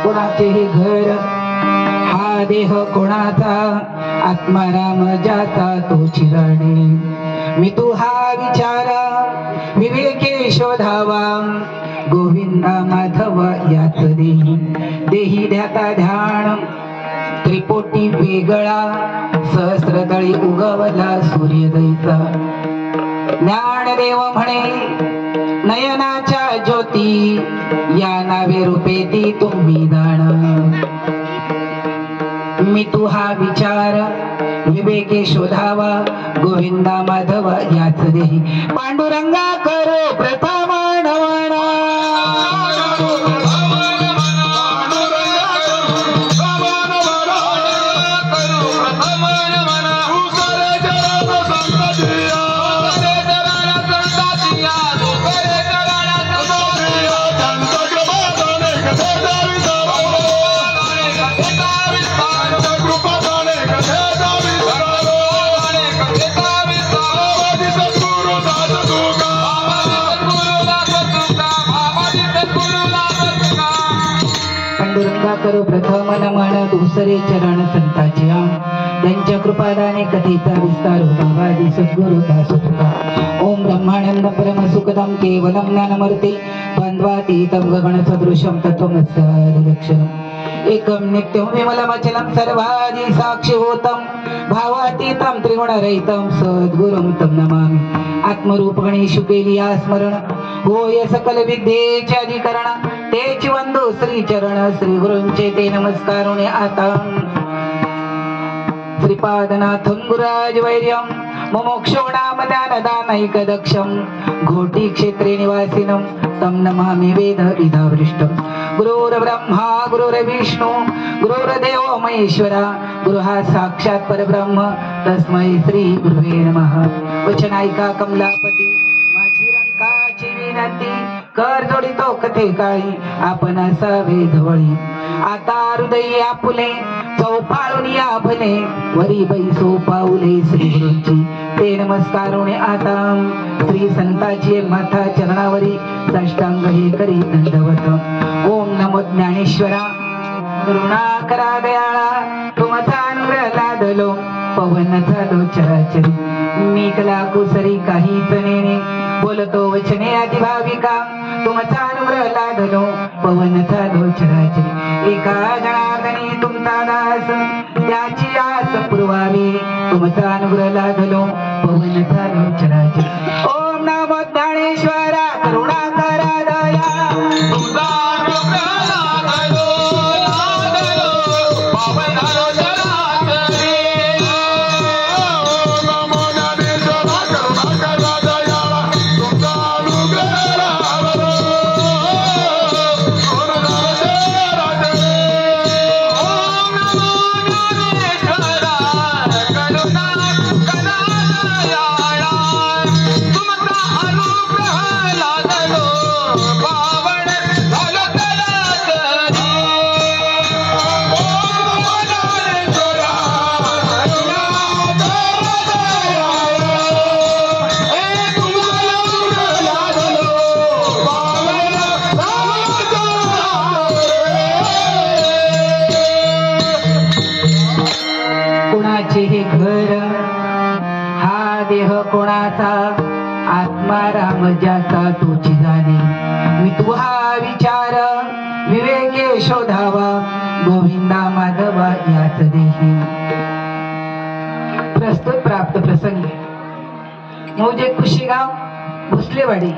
कोणाचे हे घर, हा देह कोणाचा, आत्माराम ज्याचा तोची जाणे. मी तू हा विचार विवेके शोधावा, गोविंदा माधव याच देही. देही ध्याता ध्यान त्रिपोटी वेगळा, सहस्रतळी उगवला सूर्योदयचा. ज्ञानदेव म्हणे नयनाच्या ज्योती, या नावे रूपे ती तुम्ही जाण. मी तू हा विचार विवेके शोधावा, गोविंदा माधव याच देही. पांडुरंगा करो प्रथम नमन, करो प्रथम नमन, दुसरे चरण संताचे. त्यांच्या कृपादाने कथेचा विस्तार हो बाबाजी सद्गुरु दास तुका. ओम ब्रह्मानंद परम सुखदम केवलम ज्ञानमूर्ती, द्वंद्वातीतं गगन सदृशं तत्त्वमस्यादिलक्षणम्. एकं नित्यं विमलमचलं सर्वादि साक्षिभूतं, भावातीतं त्रिगुणरहितं सद्गुरुं तं नमामि. आत्मरूप गणेशु केली स्मरण, होय सकल विद्येचे अधिकरण. तेची वंदो श्री चरण, श्री गुरूंचे ते नमस्कारुणे आता. श्रीपादनाथं गुराज वैर्यं, मुमुक्षो नाम ज्ञानदानैक दक्षं. घोटी क्षेत्रे निवासिनं तं नमामि वेद विधावृष्टं. गुरुर्ब्रह्मा गुरुर्विष्णू गुरुर्देवो महेश्वरा, गुरु हा साक्षात परब्रह्म, तस्मै श्री गुरुवे नमः. वचन ऐका कमलापती, माझी रंकाची विनंती, कर जोडितो कथे काळी, आपण असावे जवळी. आता हृदयी आपुले, चौपाळून या भले, वरी बैसो पाऊले श्री गुरूंची ते नमस्कारुणे आता. श्री संताची माथा चरणावरी, साष्टांग हे करी दंडवत. ओम नमो ज्ञानेश्वरा, करुणा दयाळा, तुमचा अनुग्रह लादलो, पवन झालो चराचरी. मी कला कुसरी काहीच नेणे, बोलतो वचने अधिभाविका, तुमचा अनुग्रह लादलो, पवन झालो चराचरी. एका जनार्दनी तुमचा दास, त्याची आस पुरवावी, तुमचा अनुग्रह लादलो, पवन झालो चराचरी. ओम नमो ज्ञानेश्वरा, करुणा करा दया, तुमचा अनुग्रह लादलो, पवन झालो चराचरी. हे घर, हा देह कोणाचा, आत्माराम ज्याचा तोची जाणे. मी तू हा विचार विवेके शोधावा, गोविंदा माधवा याच देही. प्रस्तुत प्राप्त प्रसंग मौजे कुशीगाव भोसलेवाडी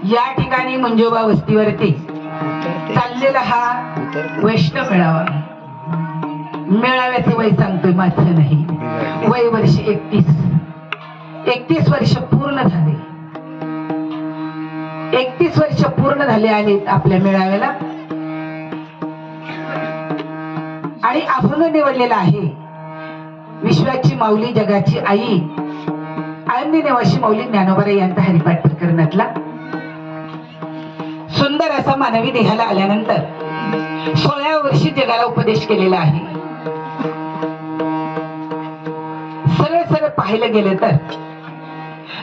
या ठिकाणी मंजोबा वस्तीवरती चाललेला हा वैष्णव मेळावा. मेळाव्याचं वय सांगतोय, माझं नाही. वय वर्ष 31 वर्ष पूर्ण झाले. 31 वर्ष पूर्ण झाले आहेत आपल्या मेळाव्याला. आणि आपण निवडलेला आहे विश्वाची माऊली, जगाची आई, आळंदी निवासी माऊली ज्ञानोबा यांचा हरिपाठ प्रकरणातला सुंदर असा मानवी देहाला आल्यानंतर 16व्या वर्षी जगाला उपदेश केलेला आहे. सरळ सरळ पाहिलं गेलं तर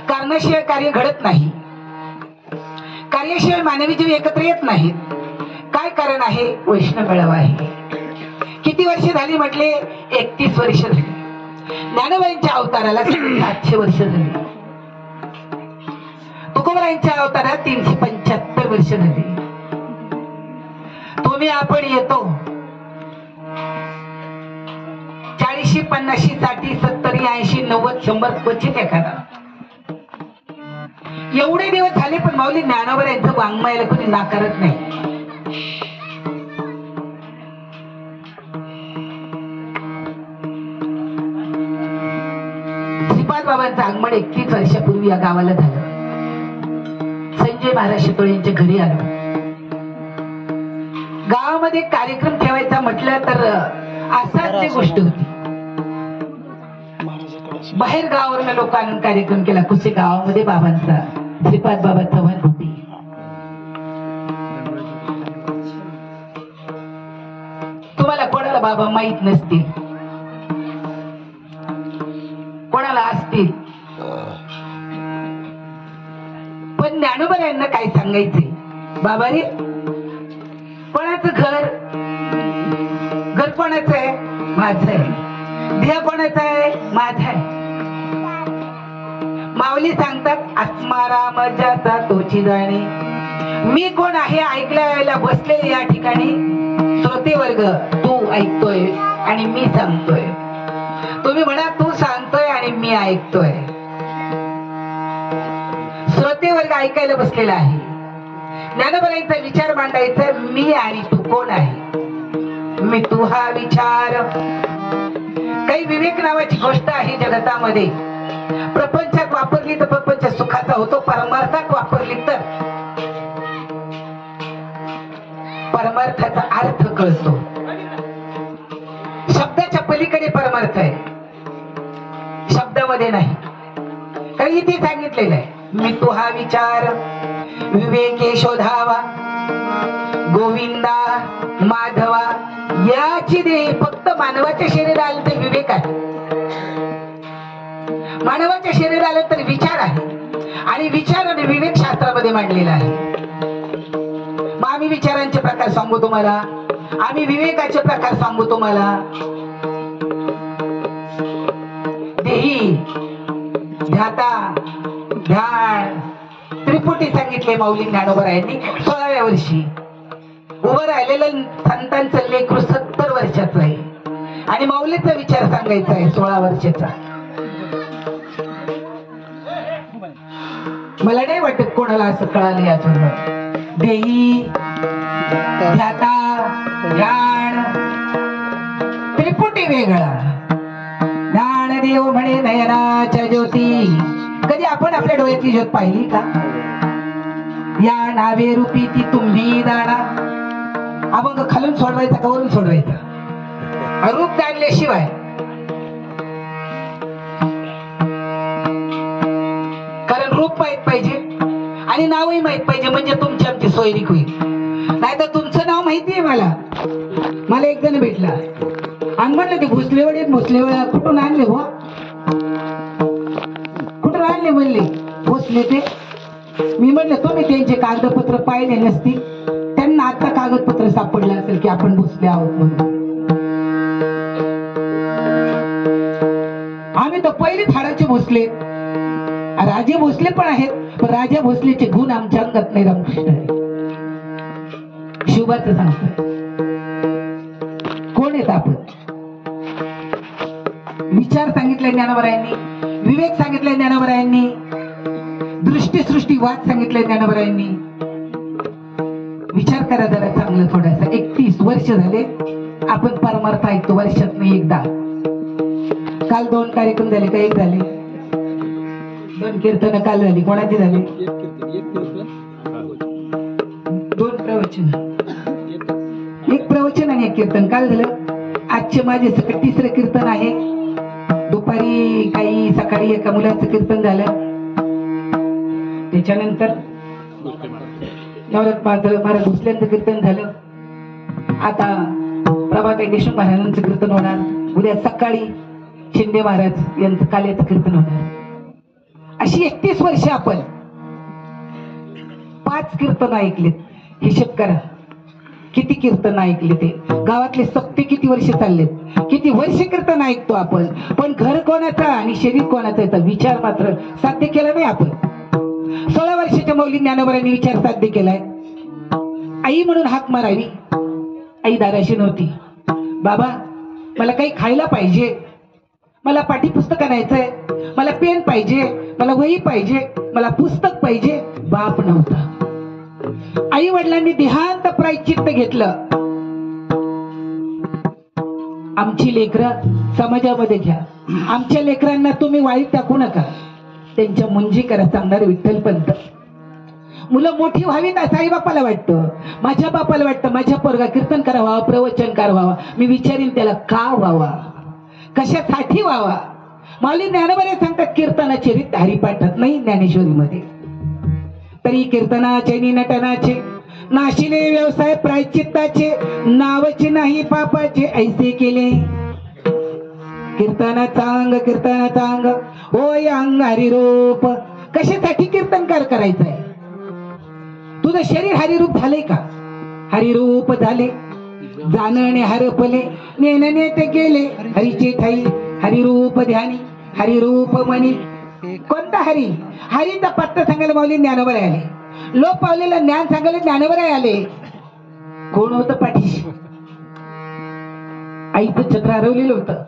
कारणाशिवाय कार्य घडत नाही, कार्याशिवाय मानवी जीव एकत्र येत नाहीत. काय कारण आहे वैष्णव मेळावा आहे. किती वर्ष झाली म्हटले? 31 वर्ष झाली. ज्ञानोबांच्या अवताराला 700 वर्ष झाली. तुकोबरायांच्या अवतारात 375 वर्ष झाली. तुम्ही आपण येतो 40, 50, 60, 70, 80, 90, 100 क्वचित एखादा. एवढे दिवस झाले पण माऊली ज्ञानोबरायांचं वाङ्मयाला कोणी नाकारत नाही. श्रीपाद बाबांचं आगमन 31 वर्षापूर्वी या गावाला झालं. संजय महाराज शितोळे यांच्या घरी आलो. गावामध्ये कार्यक्रम ठेवायचा म्हटलं तर असाध्य गोष्ट होती. बाहेर गावावरून लोक आणून कार्यक्रम केला. कुसे गावामध्ये बाबांचा श्रीपाद बाबा चव्हाण होती. तुम्हाला कोणाला बाबा माहित नसतील, कोणाला असतील, पण ज्ञानोबरायांना काय सांगायचंय? बाबा रे, कोणाचं घर? घर कोणाचं आहे? माझं आहे. ध्येय कोणाचं आहे? माझं आहे. माऊली सांगतात आत्माराम ज्याचा तोची जाणे. मी कोण आहे ऐकल्या बसलेले या ठिकाणी श्रोते वर्ग, तू ऐकतोय आणि मी सांगतोय. तुम्ही म्हणा तू सांगतोय आणि मी ऐकतोय. श्रोते वर्ग ऐकायला बसलेला आहे. ज्ञानोबरायांचा विचार मांडायचा, मी आणि तू कोण आहे? मी तू हा विचार. काही विवेक नावाची गोष्ट आहे जगतामध्ये. प्रपंचात वापरली तर प्रपंच सुखाचा होतो, परमार्थात वापरली तर परमार्थाचा अर्थ कळतो. शब्दाच्या पलीकडे परमार्थ आहे, शब्दामध्ये नाही. काही इथे सांगितलेलं आहे, मी तू हा विचार विवेके शोधावा, गोविंदा माधवा याची देह. फक्त मानवाच्या शरीराला तर विवेक आहे, मानवाच्या शरीराला तर विचार आहे, आणि विचार आणि विवेक शास्त्रामध्ये मांडलेला आहे. मग आम्ही विचारांचे प्रकार सांगू तुम्हाला, आम्ही विवेकाचे प्रकार सांगू तुम्हाला. देही, ध्याता, ध्यान, त्रिपुटी सांगितले माऊली ज्ञानोबरायांनी 16व्या वर्षी. उभं राहिलेलं संतांचं लेकरू 70 वर्षाचं आहे आणि माऊलीचा विचार सांगायचा आहे 16 वर्षाचा. मला नाही वाटत कोणाला असं कळालं अजून. देही, ध्याता, ध्यान, त्रिपुटी वेगळा. ज्ञान देव म्हणे नयनाच्या ज्योती. कधी आपण आपल्या डोळ्याची ज्योत पाहिली का? या नावे रूपी ती तुम्ही जाणा. अभंग खालून सोडवायचा का वरून सोडवायचा? रूप जाणल्याशिवाय. कारण रूप माहित पाहिजे आणि नावही माहित पाहिजे, म्हणजे तुमची आमची सोयरीक होईल. नाही तर तुमचं नाव माहितीये मला एक जण भेटला आणि म्हटलं ते भोसलेवडे कुठून आणले हो? कुठून आणले म्हणले? भोसले ते. मी म्हटलं तुम्ही त्यांचे कागदपत्र पाहिले नसतील, त्यांना आता कागदपत्र सापडलं असेल की आपण भोसले आहोत म्हणून. आम्ही तर पहिले थाडाचे भोसले. राजे भोसले पण आहेत, पण राजा भोसलेचे गुण आमच्या अंगात नाही. रामकृष्ण शिवबाचं सांगतोय. कोण आहेत आपण? विचार सांगितले ज्ञानोबरायांनी, विवेक सांगितले ज्ञानोबरायांनी, दृष्टी सृष्टी वाद सांगितले ज्ञानोबरायांनी. विचार करा जरा चांगलं थोडासा. 31 वर्ष झाले आपण परमार्थ ऐकतो, वर्षात नाही एकदा. काल 2 कार्यक्रम झाले का? एक झाले. 2 कीर्तन काल झाली. कोणाची झाली? 2 प्रवचन. 1 प्रवचन आणि 1 कीर्तन काल झालं. आजचे माझे 3रे कीर्तन आहे. दुपारी काही सकाळी एका मुलाचं कीर्तन झालं. त्याच्यानंतर नवरात महाराज भोसल्यांचं कीर्तन झालं. आता प्रभाताई देशमुख महाराजांचं कीर्तन होणार. उद्या सकाळी शिंदे महाराज यांचं काल्याचं कीर्तन होणार. अशी 31 वर्ष आपण 5 कीर्तन ऐकलेत. हिशेब करा किती कीर्तन ऐकले ते गावातले सप्ते किती वर्ष चाललेत, किती वर्ष कीर्तन ऐकतो आपण, पण घर कोणाचा आणि शरीर कोणाचा याचा विचार मात्र साध्य केला नाही आपण. 16 वर्षाच्या मौली ज्ञानोबरांनी विचार साध्य केलाय. आई म्हणून हाक मारावी. आई दाराशी नव्हती. बाबा मला काही खायला पाहिजे, मला पाठीपुस्तक आणायचंय, मला पेन पाहिजे, मला वही पाहिजे, मला पुस्तक पाहिजे. बाप नव्हता. आई वडिलांनी देहांत प्रायश्चित्त घेतलं. आमची लेकरं समाजामध्ये घ्या, आमच्या लेकरांना तुम्ही वाईट टाकू नका, त्यांच्या मुंजी करा सांगणारे विठ्ठल पंत. मुलं मोठी व्हावीत असं आई बापाला वाटतं, माझ्या बापाला वाटतं माझ्या पोरगा कीर्तनकार व्हावा, प्रवचनकार व्हावा. मी विचारीन त्याला का व्हावा, कशासाठी व्हावा. माऊली ज्ञानोबा सांगतात कीर्तनाचे रीत हरिपाठात नाही ज्ञानेश्वरीमध्ये. तरी कीर्तनाचे नि नटनाचे नाशिले व्यवसाय प्रायश्चित्ताचे, नावाचे नाही पापाचे ऐसे केले. कीर्तनाचा अंग होय अंग हरिरूप. कशासाठी कीर्तनकार करायचंय? तुझं शरीर हरिरूप झाले का? हरिरूप झाले, जाणणे हरपले, नेणने ते गेले हरीचे ठाई. हरिरूप ध्यानी, हरिरूप मनी. कोणता हरी? हरीचा पत्ता सांगायला माऊली ज्ञानोबा आले. लोक पावलेलं ज्ञान सांगायला ज्ञानोबा आले. कोण होतं पाठीशी? आईचं छत्र हरवलेलं होतं,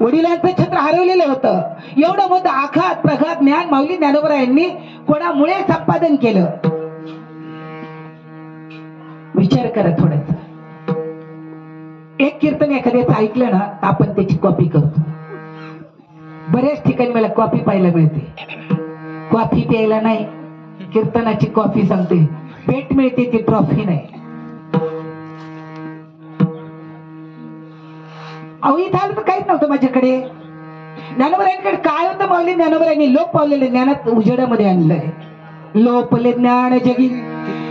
वडिलांचं छत्र हरवलेलं होतं. एवढं मोठं आघात प्रघात ज्ञान माऊली ज्ञानोबा यांनी कोणामुळे संपादन केलं? विचार करा थोडंसं. एक कीर्तन एखाद्याचं ऐकलं ना आपण त्याची कॉपी करतो. बऱ्याच ठिकाणी मला कॉपी पाहायला मिळते. कॉफी प्यायला नाही, कीर्तनाची कॉफी सांगते. भेट मिळते ती ट्रॉफी नाही. अहो इथं आलं तर काहीच नव्हतं माझ्याकडे. ज्ञानोबरांकडे काय होतं? माऊली ज्ञानोबरांनी लोक पावलेले ज्ञानात उजेडामध्ये आणलंय. लोपले ज्ञान जगी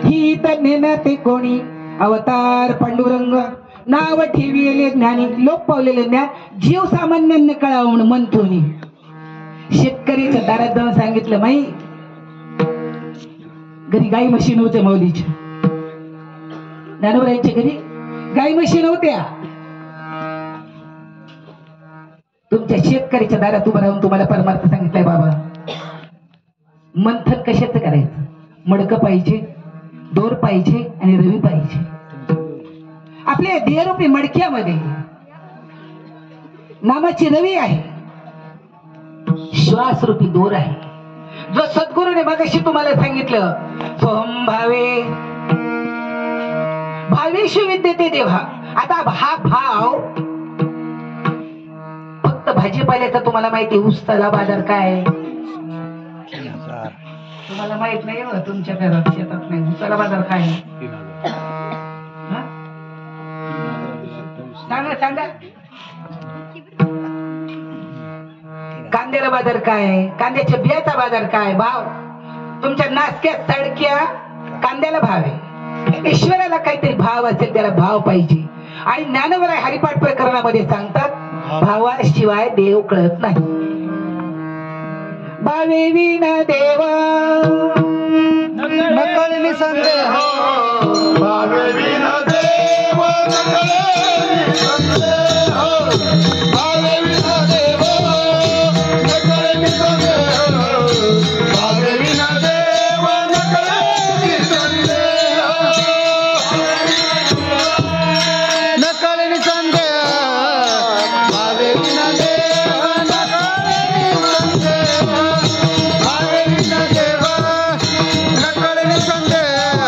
ही तज्ञ ते कोणी, अवतार पांडुरंग नाव ठेविले ज्ञानी. लोक पावलेले ज्ञान जीव सामान्यांना कळावून म्हणतोनी. शेतकरीच्या दारात जाऊन सांगितलं, माई घरी गाई म्हशी नव्हत्या. माऊलीच्या ज्ञानोबरांच्या घरी गाई म्हशी नव्हत्या. तुमच्या शेतकरीच्या दारात उभं राहून तुम्हाला परमार्थ सांगितलाय. बाबा मंथन कशाचं करायचं? मडकं पाहिजे, दोर पाहिजे आणि रवी पाहिजे. आपल्या देहरूपी मडक्यामध्ये नामाची रवी आहे, श्वास रूपी दोर आहे. जो सद्गुरूने मगाशी तुम्हाला सांगितलं, सोहम भावे भावेशु विद्यते देवा. आता हा भाव फक्त भाजीपाल्याचा तुम्हाला माहिती. उसाला बाजार काय तुम्हाला माहित नाही हो. तुमच्या घरात शेतात नाही. उसाला बाजार काय? सांगा सांगा. कांद्याला बाजार काय? कांद्याच्या बियाचा बाजार काय? भाव तुमच्या नासक्या तडक्या कांद्याला भाव आहे. ईश्वराला काहीतरी भाव असेल, त्याला भाव पाहिजे. आणि ज्ञानोबा हरिपाठ प्रकरणामध्ये सांगतात भावाशिवाय देव कळत नाही. भावे विना देवा नकळणी संदेह, भावे विना देव नकळणी संदेह, भावे विना देव नकळणी संदेह, भावे विना देव नकळणी संदेह, नकळणी संदेह, भावे विना देव नकळणी संदेह, भावे विना देव नकळणी संदेह,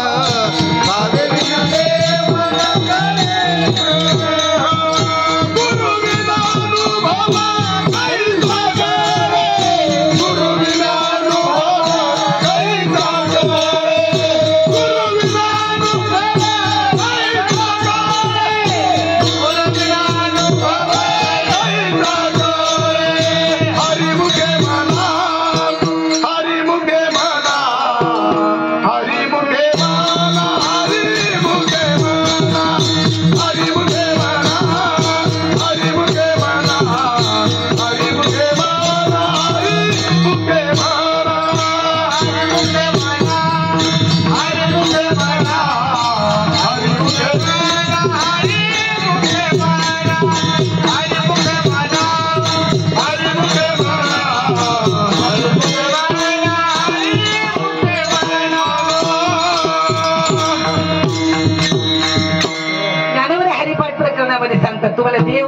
सांगतात तुम्हाला देव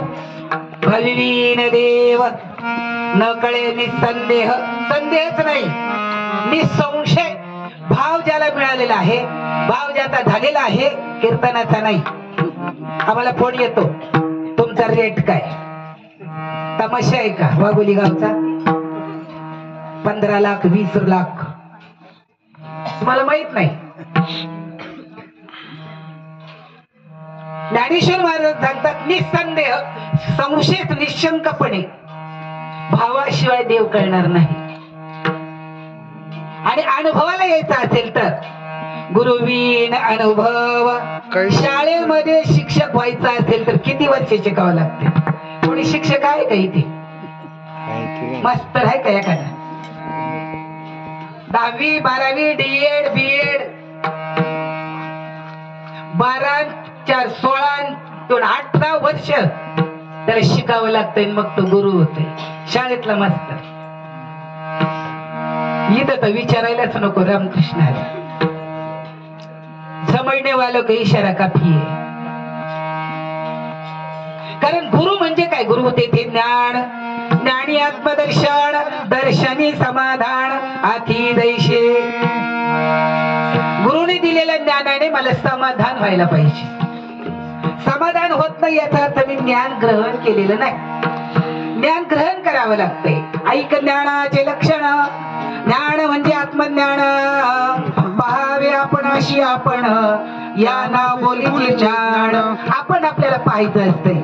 भविवीन देव न कळे निसंदेह, संदेहच नाही, निसंशय भाव ज्याला मिळालेला आहे, भाव ज्याचा झालेला आहे कीर्तनाचा नाही. आम्हाला फोन येतो तुमचा रेट काय, तमाशा आहे का वाघोली गावचा, 15 लाख 20 लाख, तुम्हाला माहित नाही. ज्ञानेश्वर महाराज सांगतात निसंदेह, संशय निशंकपणे भावाशिवाय देव कळणार नाही. आणि अनुभवाला यायचा असेल तर गुरुवीन अनुभव. शाळेमध्ये शिक्षक व्हायचा असेल तर किती वर्ष शिकावं लागते? कोणी शिक्षक आहे का इथे? मास्तर आहे का एखादा? 10वी 12वी डीएड बीएड 12 4 16 18 वर्ष त्याला शिकावं लागतंय, मग तो गुरु होतोय शाळेतला मास्तर. इथं तर विचारायलाच नको रामकृष्ण समजणे वालों का इशारा काफी आहे. कारण गुरु म्हणजे काय? गुरु तेथे ज्ञान, ज्ञानी आत्मदर्शन, दर्शनी समाधान आती दैशे. गुरुने दिलेल्या ज्ञानाने मला समाधान व्हायला पाहिजे. समाधान होत नाही याचा अर्थ मी ज्ञान ग्रहण केलेलं नाही. ज्ञान ग्रहण करावं लागतंय. ऐक ज्ञानाचे लक्षण. ज्ञान म्हणजे आत्मज्ञान. पहावे आपणाशी आपण, या ना बोलीचे ज्ञान. आपण आपल्याला पाहायचं असतंय.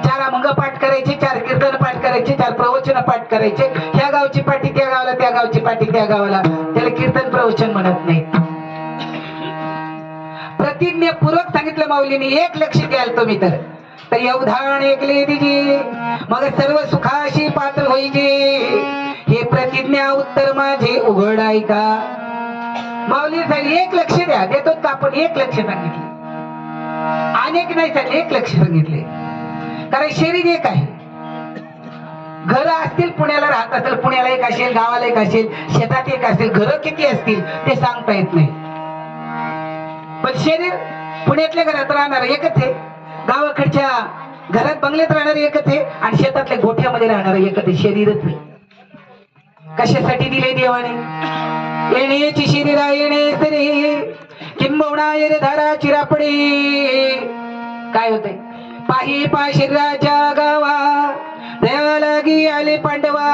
4 अभंग पाठ करायचे, 4 कीर्तन पाठ करायचे, 4 प्रवचन पाठ करायचे. ह्या गावची पाठी त्या गावाला, त्या गावची पाठी त्या गावाला. त्याला कीर्तन प्रवचन म्हणत नाही. प्रतिज्ञापूर्वक सांगितलं माऊलीने, 1 लक्ष द्याल तुम्ही तर अवधान ऐकले दिजे, मग सर्व सुखाशी पात्र होईजे. हे प्रतिज्ञा उत्तर माझे उघड ऐका. माऊली सांगितले 1 लक्ष द्या. देतो का आपण? 1 लक्ष सांगितले, अनेक नाही सांगितले, 1 लक्ष सांगितले. कारण शरीर एक आहे. घर असतील, पुण्याला राहत असेल, पुण्याला एक असेल, गावाला एक असेल, शेतात एक असेल, घर किती असतील ते सांगता येत नाही. पण शरीर पुण्यातल्या घरात राहणार एकच आहे, गावाकडच्या घरात बंगल्यात राहणार एकच आहे, आणि शेतातल्या गोठ्यामध्ये राहणार एकच आहे. शरीरच आहे. कशासाठी दिले देवाने? येण्याची शरीरा येणे तरी किंबहुना येणे धारा चिरापडी. काय होतंय? पाही पा शरीराच्या गावा देवा लागी आले पांडवा,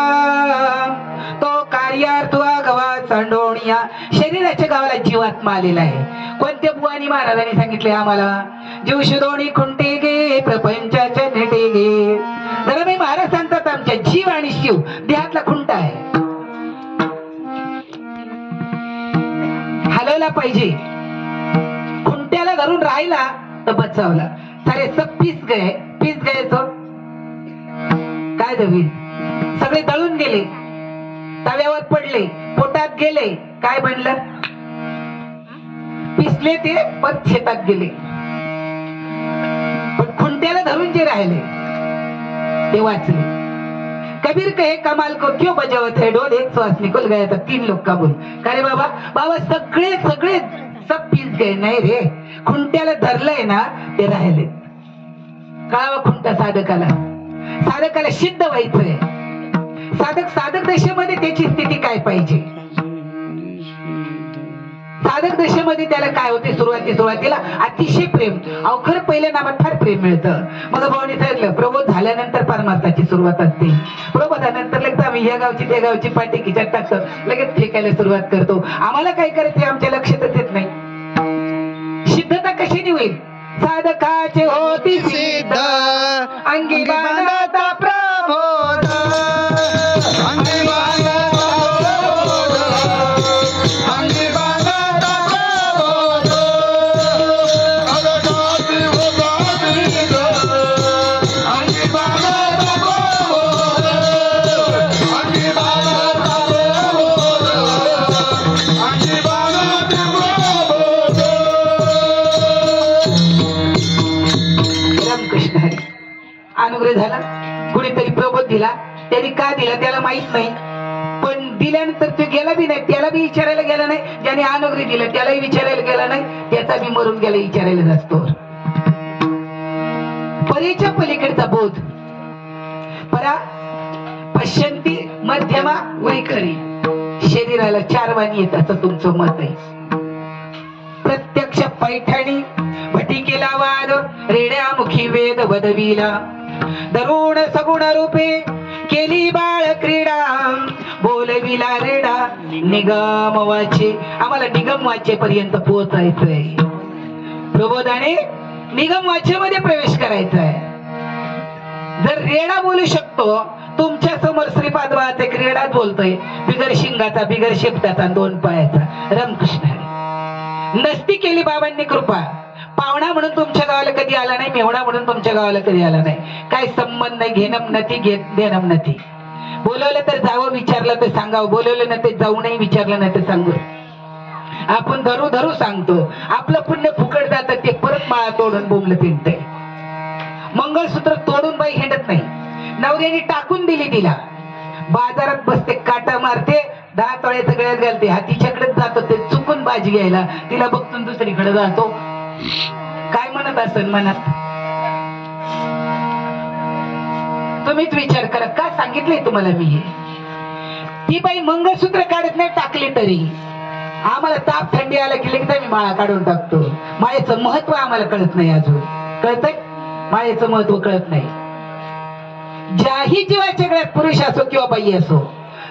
तो कार्यार्थ गवा सांडोणिया. शरीराच्या गावाला जीवात्मा आलेला आहे. कोणत्या बुवानी महाराजांनी सांगितले आम्हाला? जीव शुदोणी खुंटे गे प्रपंचाच्या नेटे गे. जरा मी महाराज सांगतात आमच्या जीव आणि शिव देहातला खुंटा आहे, हलवला पाहिजे. खुंट्याला धरून राहिला तर बचावला. सारे सब पीस गए तो काय दवील? सगळे दळून गेले, तव्यावर पडले, पोटात गेले, काय बनलं? पिसले ते पण शेतात गेले. पण खुंट्याला धरून जे राहिले ते वाचले. कबीर कहे कमाल को क्यों बजावत है ढोल, एक श्वास निकल गया था 3 लोग काबूल. का रे बाबा? बाबा सगळे सब पीस गए. नाही रे, खुंट्याला धरलंय ना ते राहिले. कळावा खुंटा साधकाला. साधकाला सिद्ध व्हायचंय. साधक दशेमध्ये त्याची स्थिती काय पाहिजे? साधक दशेमध्ये त्याला काय होते? सुरुवातीला अतिशय प्रेम. अवखर पहिल्या नामात फार प्रेम मिळतं. मग भावाने सांगितलं प्रबोध झाल्यानंतर परमार्थाची सुरुवात असते. प्रबोधानंतर लगेच आम्ही या गावची त्या गावची पाठी खिचात टाकतो, लगेच फेकायला सुरुवात करतो. आम्हाला काय करायचं आमच्या लक्षातच येत नाही. सिद्धता कशाने होईल? साधकाचे होती सिद्ध अंगी बांधता प्रबोध, अंगी बांधता प्रबोध, अंगी बांधता प्रबोध. अगदाती होताती ग, अंगी बांधता प्रबोध, अंगी बांधता प्रबोध, अंगी बांधता प्रबोध. रामकृष्ण हरी. अनुग्रह झाला. कुणीतरी प्रबोध दिला. त्यांनी का दिला त्याला माहित नाही, पण दिल्यानंतर तो गेला बी नाही, त्याला बी विचारायला गेला नाही. ज्याने अनुग्रह दिला त्यालाही विचारायला गेला नाही, त्याचा बी मरून गेला विचारायला जातो. परीच्या पलीकडचा बोध. परा पश्यंती मध्यमा वैखरी. शरीराला 4 वाणी येत असं तुमचं मत आहे. प्रत्यक्ष पैठणी भटिकेला वाद रेड्यामुखी वेद वदविला. दरुण सगुण रूपे केली बाळ क्रीडा. बोलविला रेडा निगम वाचे. आम्हाला निगम वाचेपर्यंत पोहोचायचंय. प्रबोधाने निगम वाचेमध्ये प्रवेश करायचा आहे. जर रेडा बोलू शकतो, तुमच्या समोर श्रीपाद बाळाचे क्रीडात बोलतोय, बिगर शिंगाचा बिगर शेपटाचा 2 पायाचा. रामकृष्ण नसती केली बाबांनी कृपा. पाहुणा म्हणून तुमच्या गावाला कधी आला नाही, मेहुणा म्हणून तुमच्या गावाला कधी आला नाही. काय संबंध नाही, घेणं नती देणं नती. बोलवलं तर जावं, विचारलं तर सांगावं. बोलवलं नाही तर जाऊ नाही, विचारलं नाही तर सांगू. आपण धरू धरू सांगतो. आपलं पुण्य फुकट जातं, ते परत माळा तोडून बोंबलं तिंटय. मंगळसूत्र तोडून बाई हिंडत नाही. नवऱ्याने टाकून दिली तिला. बाजारात बसते, काटा मारते, 10 तोळ्याचं गळ्यात घालते. हातीच्याकडेच जातो, ते चुकून बाजी घ्यायला तिला बघतून दुसरीकडे जातो. काय म्हणत असेल मनात? तुम्हीच विचार करा. का सांगितलंय तुम्हाला मी हे? ती बाई मंगळसूत्र काढत नाही, टाकले तरी. आम्हाला ताप थंडी आला की लगेच मी माळा काढून टाकतो. माळेचं महत्व आम्हाला कळत नाही. अजून कळतंय? माळेचं महत्व कळत नाही. ज्याही जीवाच्या गळ्यात, पुरुष असो किंवा बाई असो,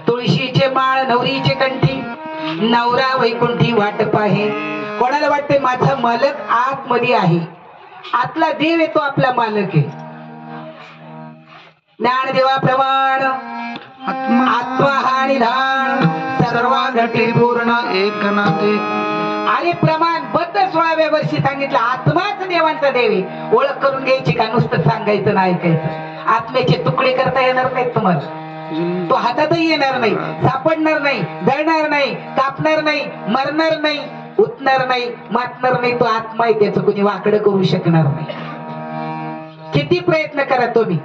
तुळशीचे माळ नवरीचे कंठी. नवरा वैकुंठी वाटप आहे. कोणाला वाटते माझा मालक आतमध्ये आहे? आतला देव आहे, तो आपला मालक आहे. ज्ञानदेवा प्रमाण आत्मा हा निधान सर्वा घटी पूर्ण एकनाथे. आणि प्रमाणबद्ध 16व्या वर्षी सांगितलं आत्माच देवांचा देव आहे. ओळख करून घ्यायची का? नुसतं सांगायचं नाही ऐकायचं. आत्म्याचे तुकडे करता येणार नाहीत तुम्हाला. तो हातातही येणार नाही, सापडणार नाही, जळणार नाही, कापणार नाही, मरणार नाही, उतणार नाही, मातणार नाही. तो आत्मा आहे, त्याचं कोणी वाकडं करू शकणार नाही. किती प्रयत्न करा तुम्ही.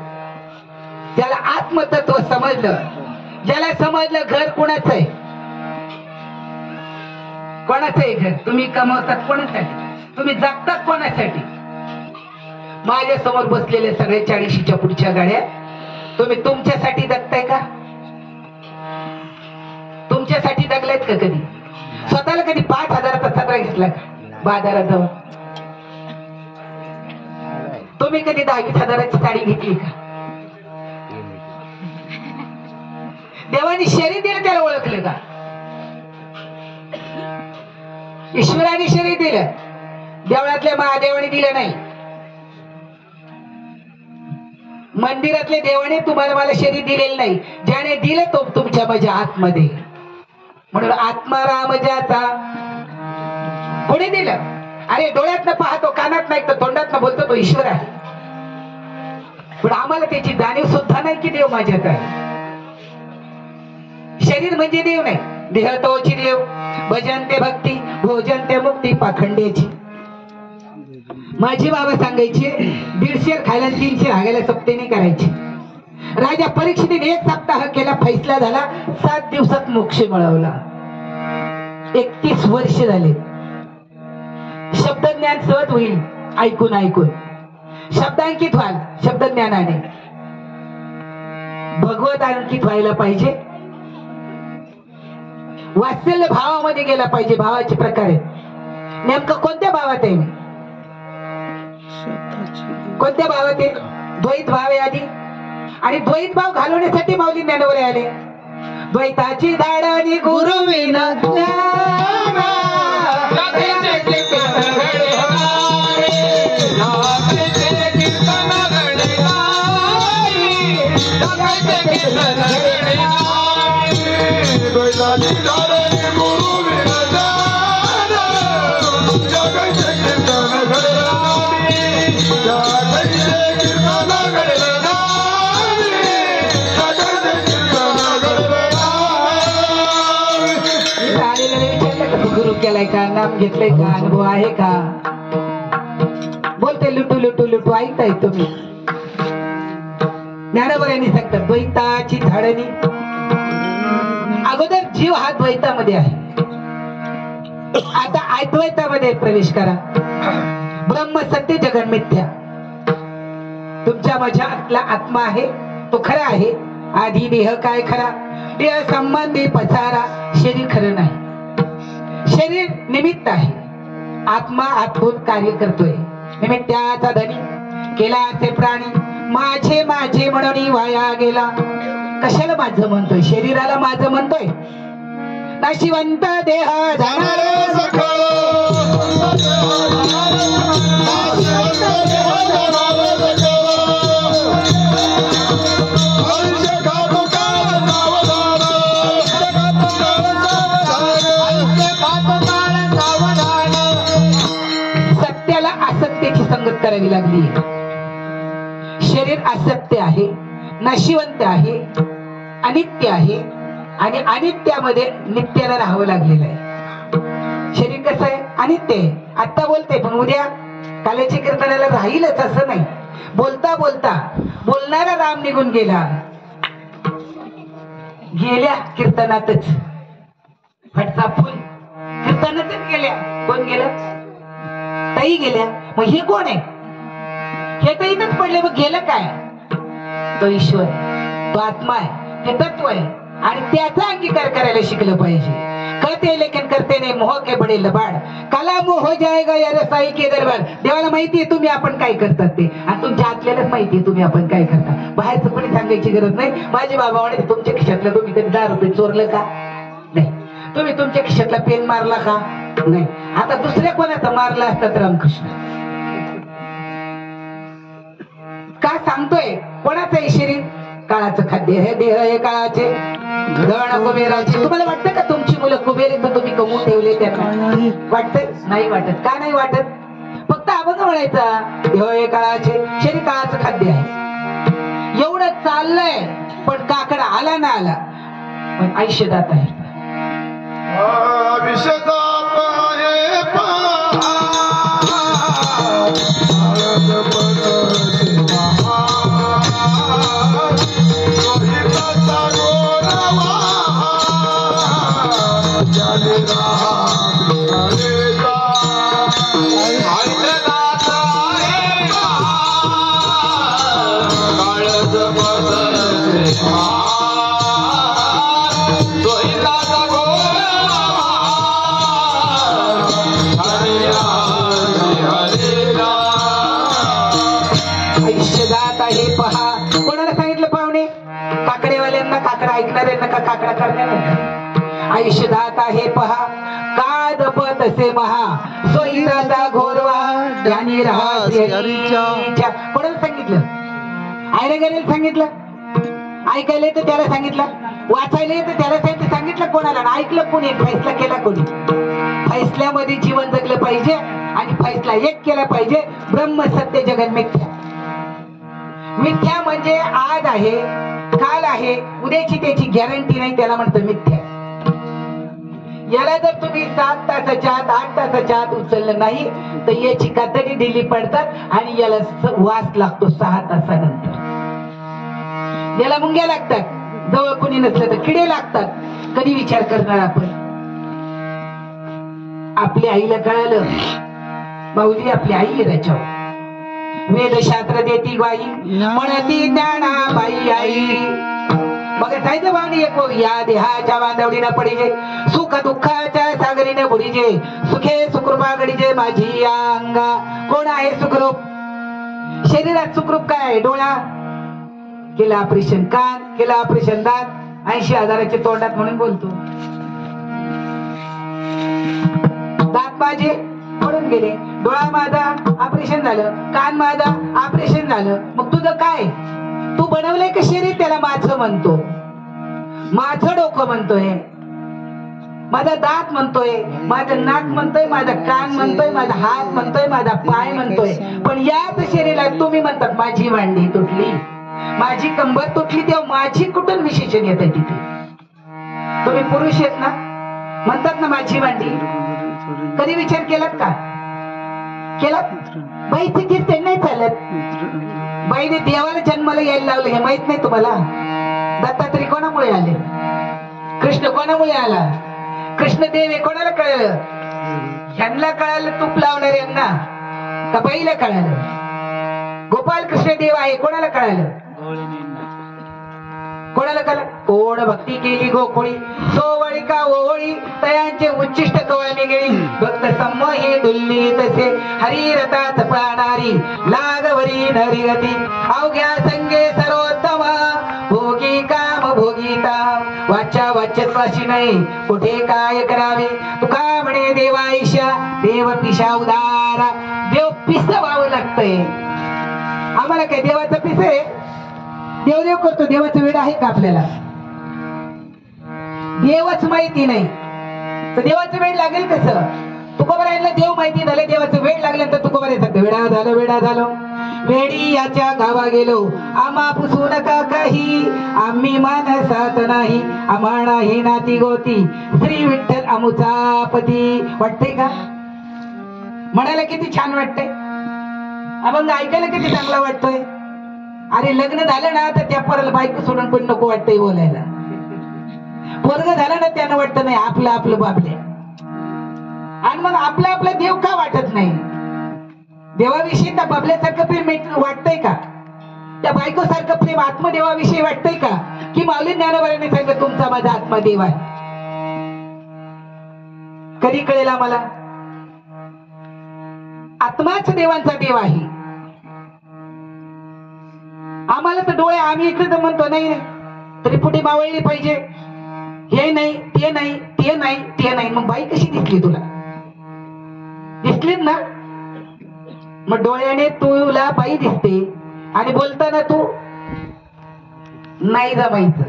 त्याला आत्मतत्व समजलं, ज्याला समजलं घर कोणाचं आहे, कोणाचं आहे घर. तुम्ही कमवतात कोणासाठी? तुम्ही जगतात कोणासाठी? माझ्या समोर बसलेल्या सगळ्या 40च्या पुढच्या गाड्या, तुम्ही तुमच्यासाठी जगताय का? तुमच्यासाठी जगलायत का कधी? स्वतःला कधी 5,000चा सदरा घेतला का बाजारात जाऊन? तुम्ही कधी 10,000ची साडी घेतली का? देवाने शरीर दिलं, त्याला ओळखलं का? ईश्वराने शरीर दिलं, देवळातल्या महादेवाने दिलं नाही. मंदिरातले देवाने तुम्हाला मला शरीर दिलेलं नाही. ज्याने दिलं तो तुमच्या माझ्या आतमध्ये. म्हणून आत्मा राम ज्याचा. कोणी दिलं? अरे डोळ्यातनं पाहतो, कानात नाही, तर तोंडातनं बोलतो, तो ईश्वर आहे. पण आम्हाला त्याची जाणीव सुद्धा नाही की देव माझ्यात आहे. शरीर म्हणजे देव नाही. देह तोची देव, भजन ते भक्ती, भोजन ते मुक्ती पाखंड्याची. माझी बाबा सांगायचे 150 खायला 300 रागायला सप्तेने करायचे. राजा परीक्षितीने 1 सप्ताह केला, फैसला झाला, 7 दिवसात मोक्ष मिळवला. 31 वर्ष झाले. शब्दज्ञान सहज होईल ऐकून ऐकून. शब्दांकित व्हाल शब्दज्ञानाने. भगवत अंकित व्हायला पाहिजे. वात्सल्य भावामध्ये गेला पाहिजे. भावाचे प्रकार आहेत. नेमकं कोणत्या भावात आहे? कोणत्या भावात आहे? द्वैत भाव आहे आधी. आणि द्वैत भाव घालवण्यासाठी माऊली ज्ञानोबा आले. द्वैताची धाडणी गुरु विना केलाय का? नाम घेतलंय का? अनुभव आहे का? बोलते लुटू लुटू लुटू ऐकताय तुम्ही. ज्ञानोबा सांगतात द्वैताची धाडणी. अगोदर जीव हा द्वैतामध्ये आहे, आता अद्वैतामध्ये प्रवेश करा. ब्रह्म सत्य जगन मिथ्या. तुमच्या माझ्यातला आत्मा आहे तो खरा आहे. आधी देह काय खरा, देह संबंधी पसारा, शरीर खरं नाही. शरीर निमित्त आहे, आत्मा आतून कार्य करतोय. निमित्ताचा धनी केला असे प्राणी, माझे माझे म्हणून वाया गेला. कशाला माझं म्हणतोय, शरीराला माझं म्हणतोय. नाशिवंत देह जाणार सत्याला असत्याची संगत करावी लागली. शरीर असत्य आहे, नाशिवंत आहे, अनित्य आहे आणि अनित्यामध्ये नित्याला राहावं लागलेलं आहे. शरीर कसं आहे, अनित्य आहे. आता बोलते पण उद्या काल्याच्या कीर्तनाला राहीलच असं नाही. बोलता बोलता बोलणारा राम निघून गेला, गेल्या कीर्तनातच. फटका फुल कीर्तनातच गेल्या. कोण गेलं, ताई गेल्या. मग हे कोण आहे, हे तर इथंच पडले. मग गेलं काय, तो ईश्वर, तो आत्मा आहे, ते तत्व आहे आणि त्याचा अंगीकार करायला शिकलं पाहिजे. कहते लेकिन करते नाही, मोह के बडे लबाड, काला मोह हो जाएगा या रसाई के दरबार. देवाला माहितीये तुम्ही आपण काय करतात ते, आणि तुमच्या आतल्यालाच माहितीये तुम्ही आपण काय करता. बाहेरचं कोणी सांगायची गरज नाही. माझे बाबा म्हणे तुमच्या खिशातलं तुम्ही कधी 10 रुपये चोरलं का, नाही. तुम्ही तुमच्या खिशातला पेन मारला का, नाही. आता दुसऱ्या कोणाचा मारला असतात रामकृष्ण. का सांगतोय, कोणाचं आहे शरीर, काळाचं खाद्य हे, देह हे काळाचे, धन कुबेराचे. तुम्हाला वाटतं का तुमची मुलं कुबेर तर तुम्ही कमवून ठेवले त्यांना, वाटतंय? नाही वाटत. का नाही वाटत, फक्त अभंग म्हणायचा, देह हे काळाचे, शरीर काळाचं खाद्य आहे. एवढं चाललंय पण काकडा आला ना आला, पण आयुष्यदाता आहे. आयुष्यदाता हे पहा. कोणाला सांगितलं पाहुणे, काकडेवाल्यांना, काकडा ऐकणाऱ्यांना का काकडा करणाऱ्यांना. आयुष्यदाता हे पहा, का जपत असे महा, सोयीचा घोरवा ज्ञानी रहाच्या. कोणाला सांगितलं, आयला गेलेलं सांगितलं, ऐकायला तर त्याला सांगितलं, वाचायला तर त्याला सांगितलं. कोणाला ऐकलं कोणी, फैसला केला कोणी. फैसल्यामध्ये जीवन जगलं पाहिजे आणि फैसला एक केला पाहिजे, ब्रह्म सत्य जगन मिथ्या. मिथ्या म्हणजे आज आहे, काल आहे, उद्याची त्याची गॅरंटी नाही, त्याला म्हणतं मिथ्या. याला जर तुम्ही 7 तासाच्या आत 8 तासाच्या आत उचललं नाही तर याची कातडी ढिली पडतात आणि याला वास लागतो 6 तासानंतर. याला मुंग्या लागतात, जवळ कोणी नसलं तर किडे लागतात. कधी विचार करणार आपण. आपल्या आईला कळालं, माऊली आपली आई आहे त्याच्यावर. वेदशास्त्र देती ग्वाही, म्हणती ज्ञानाबाई आई. मग साहित्य बांधी एको या देहाच्या बांधवडीनं पडिजे, सुख दुःखाच्या सागरीने बुडीजे, सुखे सुखरूपा घडीजे माझी अंगा. कोण आहे सुखरूप, शरीरात सुखरूप काय आहे, डोळा केला ऑपरेशन, कान केला ऑपरेशन, दात 80,000चे तोंडात म्हणून बोलतो. दात माझे पडून गेले, डोळा माझा ऑपरेशन झालं, कान माझा ऑपरेशन झालं. मग तुझं काय, तू बनवलंय का शरीर, त्याला माझं म्हणतो. माझं डोकं म्हणतोय, माझा दात म्हणतोय, माझं नाक म्हणतोय, माझा कान म्हणतोय, माझा हात म्हणतोय, माझा पाय म्हणतोय. पण याच शरीरात तुम्ही म्हणतात माझी मांडी तुटली, माझी कंबर तुटली, तेव्हा माझी कुठून विशेषण येत तिथे. तुम्ही पुरुष आहेत ना, म्हणतात ना माझी मांडी. कधी विचार केलात का, केलात? बाईचे कीर्तन नाही चालत. बाईने देवाला जन्माला यायला लावलं हे माहित नाही तुम्हाला. दत्तात्रय कोणामुळे आले, कृष्ण कोणामुळे आला, कृष्ण देव हे कोणाला कळलं, ह्यांना कळालं तूप लावणार यांना का बाईला कळालं. गोपाल कृष्ण देव आहे कोणाला कळालं? कोणाला कळलं? कोण भक्ती केली गोकुळी सोवळी का ओवळी तयांचे उच्चिष्ट कवळणी गेली भक्त संमोही डुल्ली तसे हरिरथात पळणारी लागवरी नरिगती अवघ्या संगे सर्वोत्तम भोगी काम भोगीता वाच्या वाच्यत्वाशी नाही कुठे काय करावे तुका म्हणे देवाईशा देव पिशा उदारा देव पिस व्हावं लागतंय आम्हाला काय देवाचं पिस आहे देव देव करतो देवाचं वेळ आहे का आपल्याला देवच माहिती नाही तर देवाचं वेळ लागेल कसं तुकोबारायला देव माहिती झालं देवाचं वेळ लागल्यानंतर तुकोबाराय सांगतो वेडा झालं वेडी याच्या गावा गेलो आम्हा पुसू नका काही आम्ही मानसात नाही आम्हा नाही नाती गोती श्री विठ्ठल अमुचा पती वाटते का म्हणायला किती छान वाटतंय अभंग ऐकायला किती चांगला वाटतोय अरे लग्न झालं ना तर त्या पोराला बायको सोडून पण नको वाटतंय बोलायला पोरग झालं ना त्यानं वाटतं नाही आपलं आपलं बापले आणि मग आपला आपला देव का वाटत नाही देवाविषयी त्या बाबल्यासारखं प्रेम वाटतंय का त्या बायको सारखं प्रेम आत्मदेवाविषयी वाटतंय का की माऊली ज्ञानोबाने सांगितलं तुमचा माझा आत्मदेव आहे कधी कळेल आम्हाला आत्माच देवांचा देव आहे आम्हाला तर डोळे आम्ही इकडे तर म्हणतो नाही तरी पुढे मावळली पाहिजे हे नाही ते नाही ते नाही ते नाही मग बाई कशी दिसली तुला दिसलीच ना मग डोळ्याने तुला बाई दिसते आणि बोलताना तू नाही जमायचं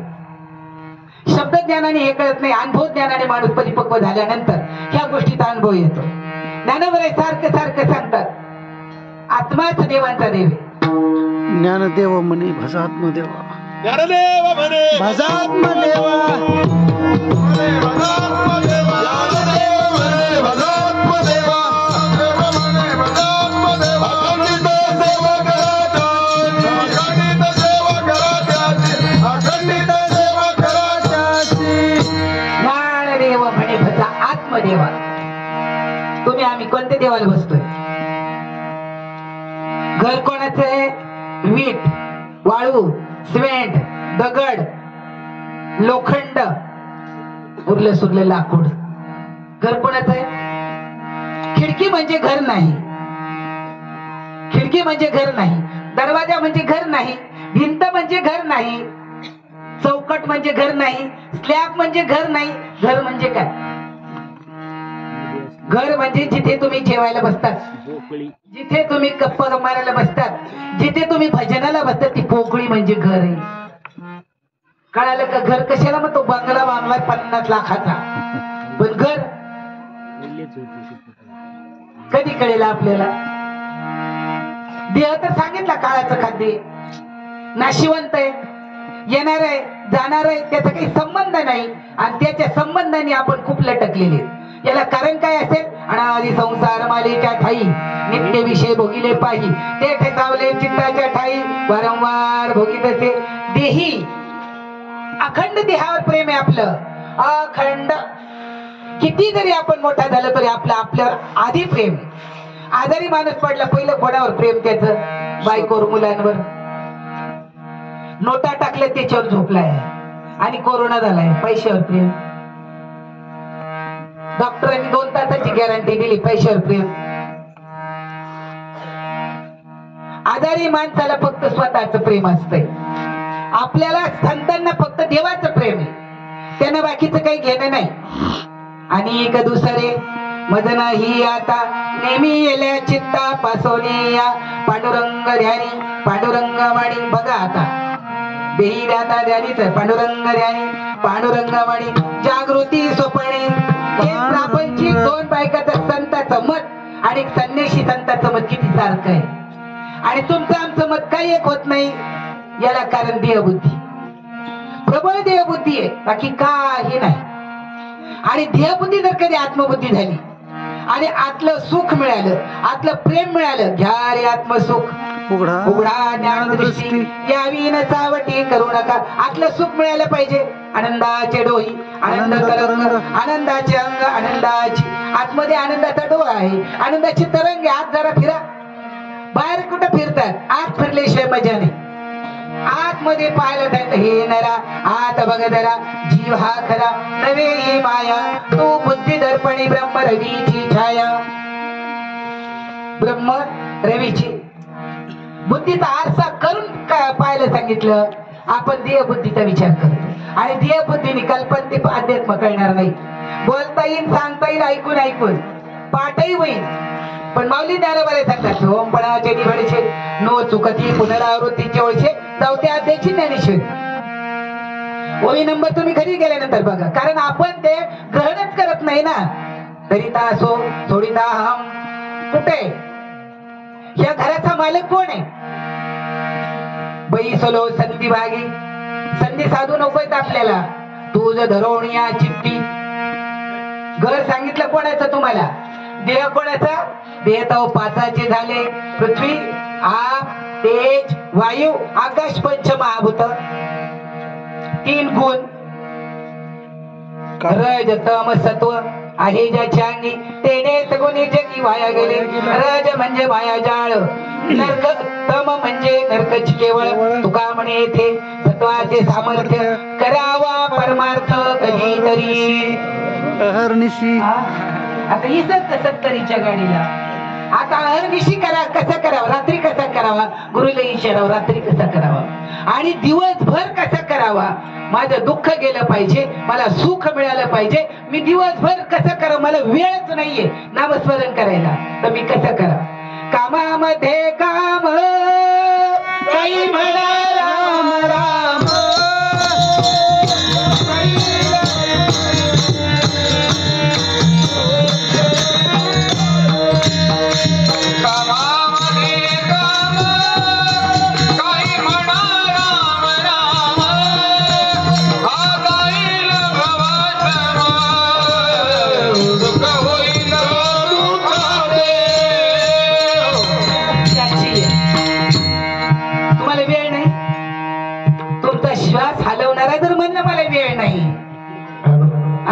शब्द ज्ञानाने हे कळत नाही अनुभव ज्ञानाने माणूस परिपक्व झाल्यानंतर ह्या गोष्टीचा अनुभव येतो ज्ञानोबा सारखं सारखं सांगतात आत्माच देवांचा देव आहे ज्ञानदेव म्हणे भजात्मदेवा ज्ञानदेव म्हणे भजात्मदेवा ज्ञानदेव म्हणे भजा आत्मदेवा तुम्ही आम्ही कोणत्या देवाला बसतोय घर कोणाचं आहे वीट वाळू सिमेंट दगड लोखंड उरलं सुरलं लाकूड घर कोणाचं आहे खिडकी म्हणजे घर नाही खिडकी म्हणजे घर नाही दरवाजा म्हणजे घर नाही भिंत म्हणजे घर नाही चौकट म्हणजे घर नाही स्लॅब म्हणजे घर नाही घर म्हणजे काय घर म्हणजे जिथे तुम्ही जेवायला बसतात जिथे तुम्ही गप्पा मारायला बसतात जिथे तुम्ही भजनाला बसतात ती पोकळी म्हणजे घर आहे कळालं का घर कशाला मग तो बंगला बांधलाय 50 लाखाचा पण घर कधी कळेल आपल्याला देह तर सांगितला काळाचं खाद्य नाशिवंत आहे येणार आहे जाणार आहे त्याचा काही संबंध नाही आणि त्याच्या संबंधाने आपण खूप लटकलेले याला कारण काय असेल अनादि संसार मालेच्या ठाई नित्य विषय भोगिले पाही ते ठेचावले चित्ताच्या ठाई वारंवार भोगीत असे देही अखंड देहावर प्रेम आहे आपलं अखंड किती जरी आपण मोठा झालं तरी आपल्यावर आधी प्रेम आजारी माणूस पडला पहिलं कोणावर प्रेम त्याचं बायकोवर मुलांवर नोटा टाकल्या त्याच्यावर झोपलाय आणि कोरोना झालाय पैशावर प्रेम डॉक्टरांनी 2 तासाची गॅरंटी दिली पैशावर प्रेम आजारी माणसाला फक्त स्वतःच प्रेम असतंय आपल्याला संतांना फक्त देवाचं प्रेम आहे त्यांना बाकीचं काही घेणं नाही आणि एक दुसरे मज नाही आता नेहमी येल्या चित्ता पासोनी या पांडुरंग ध्यानी पांडुरंग माणी बघा आता देही दाता ध्यानीच पांडुरंग ध्यानी पांडुरंग माणी जागृती स्वप्ने हे प्रापंचिक 2 बायकाचं संताचं मत आणि संन्याशी संताचं मत किती सारखं आहे आणि तुमचं आमचं मत काही एक होत नाही याला कारण देहबुद्धी प्रबळ देहबुद्धी आहे बाकी काही नाही आणि देहबुद्धी जर कधी आत्मबुद्धी झाली आणि आतलं सुख मिळालं आतलं प्रेम मिळालं घ्या रे आत्मसुख उघडा ज्ञानदृष्टी यावी न चावटी करू नका आतलं सुख मिळालं पाहिजे आनंदाचे डोही आनंद तरंग आनंदाचे अंग आनंदाची आतमध्ये आनंदाचा डोळा आहे आनंदाची तरंग आत जरा फिरा बाहेर कुठे कुठं फिरतात, आत फिरल्याशिवाय मजा नाही. आतमध्ये पाहिलं तर हे नरा आत बघ जरा, जीव हा खरा नवे ही माया, तू बुद्धी दर्पणी ब्रह्म रवीची छाया. ब्रह्म रवीची बुद्धीचा आरसा करून पाहायला सांगितलं. आपण देह बुद्धीचा विचार करतो आणि देह बुद्धीने कल्पन ते अध्यात्म कळणार नाही. बोलता येईल, सांगता येईल, ऐकून ऐकून पाठही होईल, पण माऊली ज्ञानोबाला सांगतात ओमपणाचे निवडचे नो चुकती पुनरावृत्तीचे ओळखे चौथ्या अध्यायाची ज्ञानेश्वरी. ओळी नंबर तुम्ही घरी गेल्यानंतर बघा, कारण आपण ते ग्रहणच करत नाही ना. तरी असो थोडी हम कुठे, या घराचा मालक कोण आहे? बाई सलो संधी भागी, संधी साधू नकोय आपल्याला. तुझ धरवणीया चिठ्ठी. घर सांगितलं कोणाचं तुम्हाला? देह कोणाचा? देह तो पाचाचे झाले, पृथ्वी आप तेज वायू आकाश पंच महाभूत. 3 गुण रज तम सत्व आहे ज्याच्या अंगी, तेने सगुणी जगी वाया गेले. रज म्हणजे माया जाळ, नरक तम म्हणजे नरकची केवळ. तुका म्हणे येथे सत्वाचे सामर्थ्य, करावा परमार्थ कधीतरी. अहर्निशी आता इसत 70च्या गाडीला आता अहर्निशी करा. कसं करावं? रात्री कसा करावा? गुरुला इशाराव रात्री कसा करावा आणि दिवसभर कसा करावा? माझं दुःख गेलं पाहिजे, मला सुख मिळालं पाहिजे, मी दिवसभर कसं करावं? मला वेळच नाहीये नामस्मरण करायला, तर मी कसं करावं? कामामध्ये काम काही म्हणा राम राम,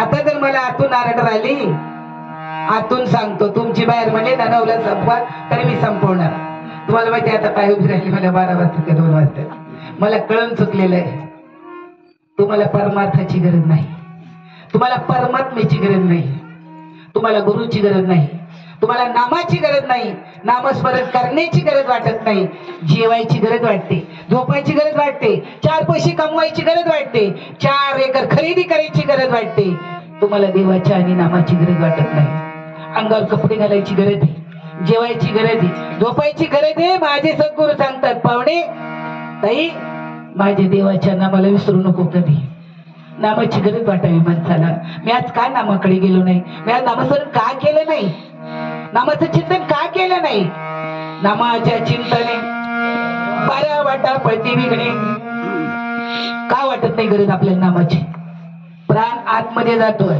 आता जर मला आतून आरडर आली, आतून सांगतो तुमची बाहेर म्हणजे नवला संपवा, तरी मी संपवणार. तुम्हाला माहिती आता काय उभी राहिली मला 12 वाजता का 2 वाजता. मला कळून चुकलेलं आहे. तुम्हाला परमार्थाची गरज नाही, तुम्हाला परमात्म्याची गरज नाही, तुम्हाला गुरुची गरज नाही, तुम्हाला नामाची गरज नाही, नामस्मरण करण्याची गरज वाटत नाही. जेवायची गरज वाटते, झोपायची गरज वाटते, 4 पैसे कमवायची गरज वाटते, 4 एकर खरेदी करायची गरज वाटते. तुम्हाला देवाच्या आणि नामाची गरज वाटत नाही. अंगावर कपडे घालायची गरज आहे, जेवायची गरज आहे, झोपायची गरज आहे. माझे सद्गुरू सांगतात, पाहुणे ताई माझ्या देवाच्या नामाला विसरू नको कधी. नामाची गरज वाटावी माणसाला. मी आज का नामाकडे गेलो नाही? मी आज नामस्मरण का केलं नाही? नामाचं चिंतन का केलं नाही? नामाच्या चिंतने 12 वाटा पळती विघणे. का वाटत नाही गरज आपल्याला नामाची? प्राण आतमध्ये जातोय,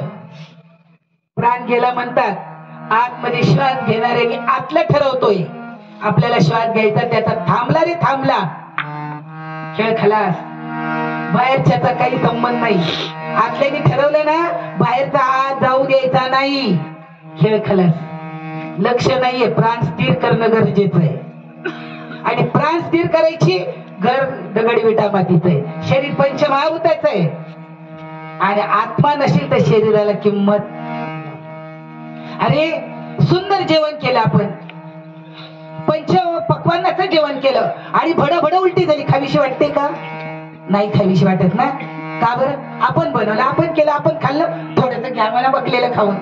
प्राण गेला म्हणतात. आतमध्ये श्वास घेणारे आतलं ठरवतोय आपल्याला श्वास घ्यायचा, त्याचा थांबला रे थांबला, खेळ खलास. बाहेरच्याचा काही संबंध नाही. आतल्याने ठरवलं ना, बाहेरचा आत जाऊ द्यायचा नाही, खेळ खलास. लक्ष नाहीये, प्राण स्थिर करणं गरजेचं आहे. आणि प्राण स्थिर करायची घर दगडी विटा मातीचं आहे, शरीर पंचमहाभूताचं आहे. आणि आत्मा नसेल तर शरीराला किंमत. अरे सुंदर जेवण केलं आपण, पंच पक्वान्नाचं जेवण केलं आणि भडभड उलटी झाली, खावीशी वाटते का? नाही खावीशी वाटत ना. का बरं? आपण बनवलं, आपण केलं, आपण खाल्लं, थोडंसं घ्या मला बकलेलं खाऊन.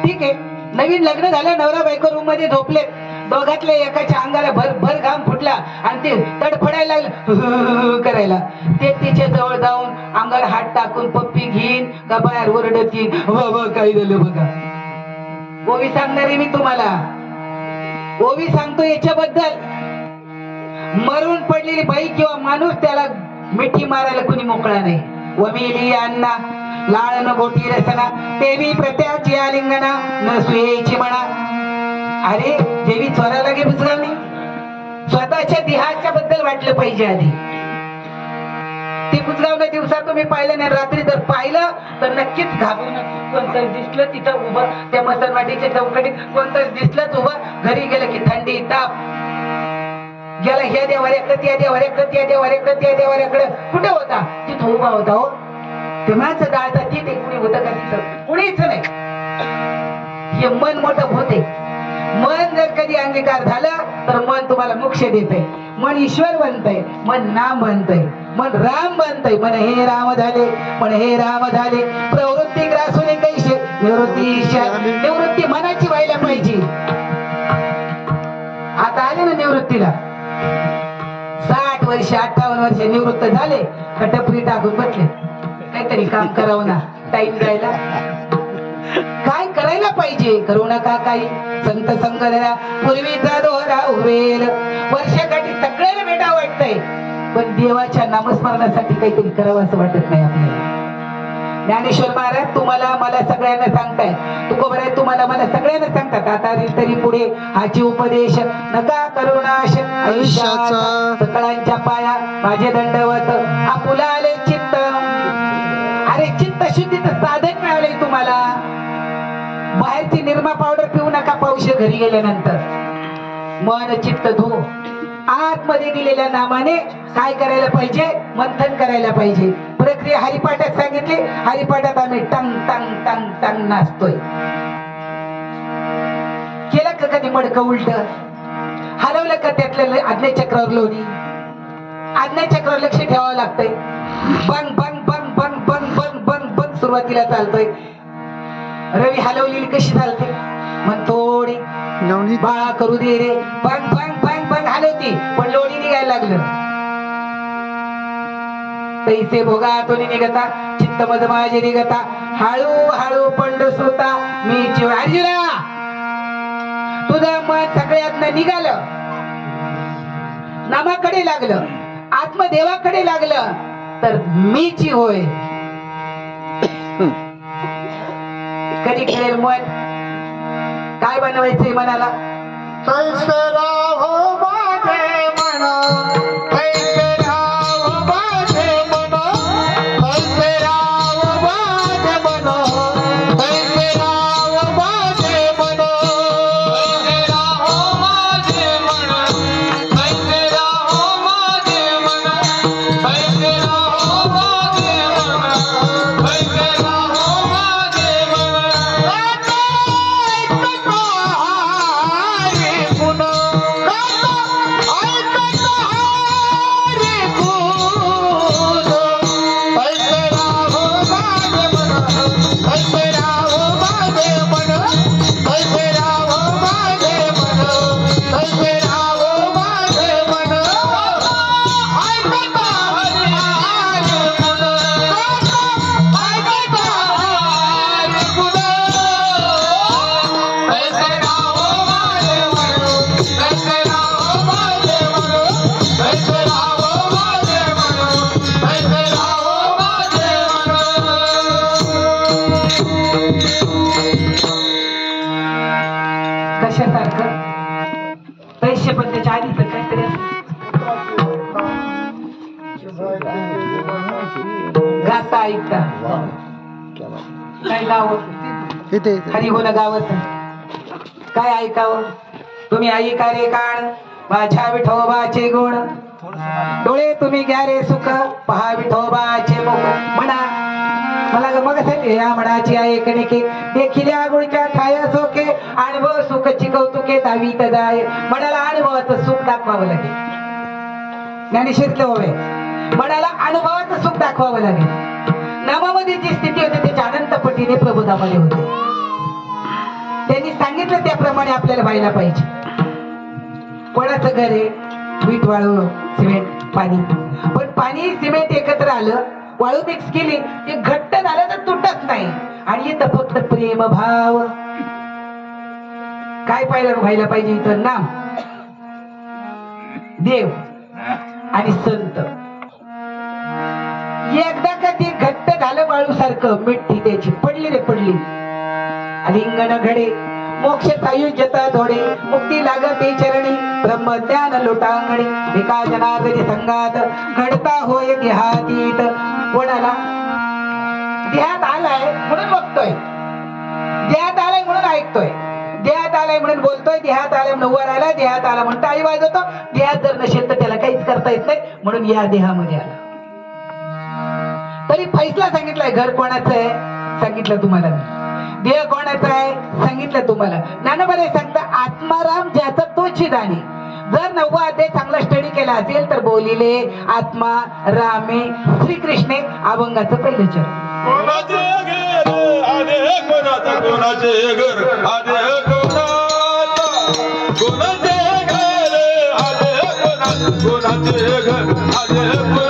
ठीक आहे, नवीन लग्न झालं, नवरा बायको रूम मध्ये झोपले, दोघातल्या एकाच्या अंगाला भर घाम फुटला आणि ते तडफडायला लागलं करायला. ते तिच्या जवळ जाऊन अंगाला हात टाकून पप्पी घेईन का बाहेर ओरडतील, बाबा काय झालं बघा. ओवी सांगणारे मी तुम्हाला, ओवी सांगतो याच्याबद्दल. मरून पडलेली बाई किंवा माणूस त्याला मिठी मारायला कुणी मोकळा नाही. वमिली अण्णा लाळ न गोटी रसना, देवी प्रत्याची आलिंगना न सुयेची म्हणा. अरे देवी स्वराला गे बुजगा नाही, स्वतःच्या देहाच्या बद्दल वाटलं पाहिजे आधी. ती अशी बुजगावलं दिवसा तुम्ही पाहिलं नाही, रात्री जर पाहिलं तर नक्कीच घाबरून कोणतं दिसलं तिथं उभं त्या मसनवाटीच्या चौकटीत कोणतं दिसलंच उभं. घरी गेलं की थंडी ताप गेला ह्या देवाऱ्याकडे त्या देवाऱ्याकडे त्या देवाऱ्याकडे त्या देवाऱ्याकडे कुठे होता तिथं उभा होता. हो ते माणसं जाळतात तिथे कुणी होतं का तिथं कुणीच नाही. हे मन मोठं होते. मन जर कधी अंगीकार झालं तर मन तुम्हाला मोक्ष देतंय. मन ईश्वर बनतंय, मन नाम बनतंय, मन राम बनतंय. मन हे राम झाले, मन हे राम झाले. प्रवृत्ती ग्रासून कैसे निवृत्ती मनाची व्हायला पाहिजे. आता आले ना निवृत्तीला 60 वर्ष 58 वर्ष निवृत्त झाले का टपरी टाकून बसले. काहीतरी काम करावं ना टाइम जायला. काय करायला पाहिजे करू नका काही. संत संगदरा पूर्वीचा दोरा उभेल. वर्षाकाठी सगळ्याला भेटा वाटतंय पण देवाच्या नामस्मरणासाठी काहीतरी करावं असं वाटत नाही आपल्याला. ज्ञानेश्वर महाराज तुम्हाला मला सगळ्यांना सांगताय, तुकोबराय तुम्हाला मला सगळ्यांना सांगतात आता तरी पुढे हाची उपदेश नका करुणाश आयुष्याचा सकळांच्या पाया माझे दंडवत आपुला आले चित्त. अरे चित्त शुद्धीचं साधन मिळालंय तुम्हाला. बाहेरची निरमा पावडर पिऊ नका पावशे घरी गेल्यानंतर. मन चित्त धो. आतमध्ये दिलेल्या नामाने काय करायला पाहिजे मंथन करायला पाहिजे. प्रक्रिया हरिपाठात सांगितली. हरिपाठात आम्ही टंग टंग टंग टंग नाचतोय. केलं का कधी मडकं उलट हलवलं का त्यातलं आज्ञाचक्रावर लोणी. आज्ञाचक्रावर लक्ष ठेवावं लागतंय. बंग बंग बंग बंग बंग बंग बंग बंग सुरुवातीला चालतोय. रवी हलवलेली कशी चालते मग थोडी बाळा करू दे रे बंग बंग बंग बंग हलवती पण लोणी निघायला लागलं. तैसे भोगा तो निघता चित्त मध माझे निघता हळू हळू पंड सुता मी जीव. अर्जुना तुझं मन सगळ्यातनं निघालं नामाकडे लागलं आत्मदेवाकडे लागलं तर मीची होय. कधी कळेल मन काय बनवायचंय मनाला. कैसे राहो माझे मन, कैसे राहो माझे मन, कैसे राहो माझे मन, कैसे राहो माझे मन, कैसे राहो माझे मन, कैसे राहो माझे मन, कैसे राहो माझे मन, कैसे राहो माझे कशासारखं पैसे पण त्याच्या आधीच काहीतरी गाता ऐकता काय गाव हरी हो ना गावत काय ऐकावं. तुम्ही ऐका रे कान माझ्या विठोबाचे गुण डोळे तुम्ही घ्या रे सुख पहा विठोबाचे मुख. म्हणा मला मग या म्हणाची ऐकणे के देखिल्या गुळच्या ठाया सोके अनुभव सुखची कौतुके दावीत जाय. मनाला अनुभवाचं सुख दाखवावं लागेल. ज्ञानेश्वरले होवे मनाला अनुभवाचं सुख दाखवावं लागेल. नामामध्ये जी स्थिती होती त्याच्या अनंत पटीने प्रबोधामध्ये होते. त्यांनी सांगितलं त्याप्रमाणे आपल्याला व्हायला पाहिजे. कोणाचं घर आहे वीट वाळू सिमेंट पाणी पण पाणी सिमेंट एकत्र आलं वाळू मिक्स केली ते घट्ट झालं तर तुटत नाही. आणि इथं फक्त प्रेम भाव काय पाहिलं व्हायला पाहिजे इथं नाम देव आणि संत. एकदा का ते घट्ट झालं वाळू सारखं मिठी त्याची पडली रे पडली. लिंगण घडे मोक्ष आयुष्यता थोडे मुक्ती लागते चरणी ब्रह्मज्ञान लोटांगणी एका जनार्दनी संगात घडता होय देहातीत कोणाला देहात आलाय म्हणून बघतोय देहात आलाय म्हणून ऐकतोय देहात आलाय म्हणून बोलतोय देहात आलाय म्हणून वर आलाय देहात आला म्हणून टाळी वाजवतो देहात जर नसेल तर त्याला काहीच करता येत नाही म्हणून या देहामध्ये आला तरी फैसला सांगितलाय घर कोणाचं आहे सांगितलं तुम्हाला देह कोणाचा आहे सांगितलं तुम्हाला ज्ञानोबाने सांगता आत्माराम ज्याचा तोची जाणे जर 9वा अध्याय चांगला स्टडी केला असेल तर बोलिले आत्मा रामे श्रीकृष्णे अभंगाचं पहिलं चरण कोणाचे घर आले कोणाचे घर आले कोणाचे घर आले कोणाचे घर आले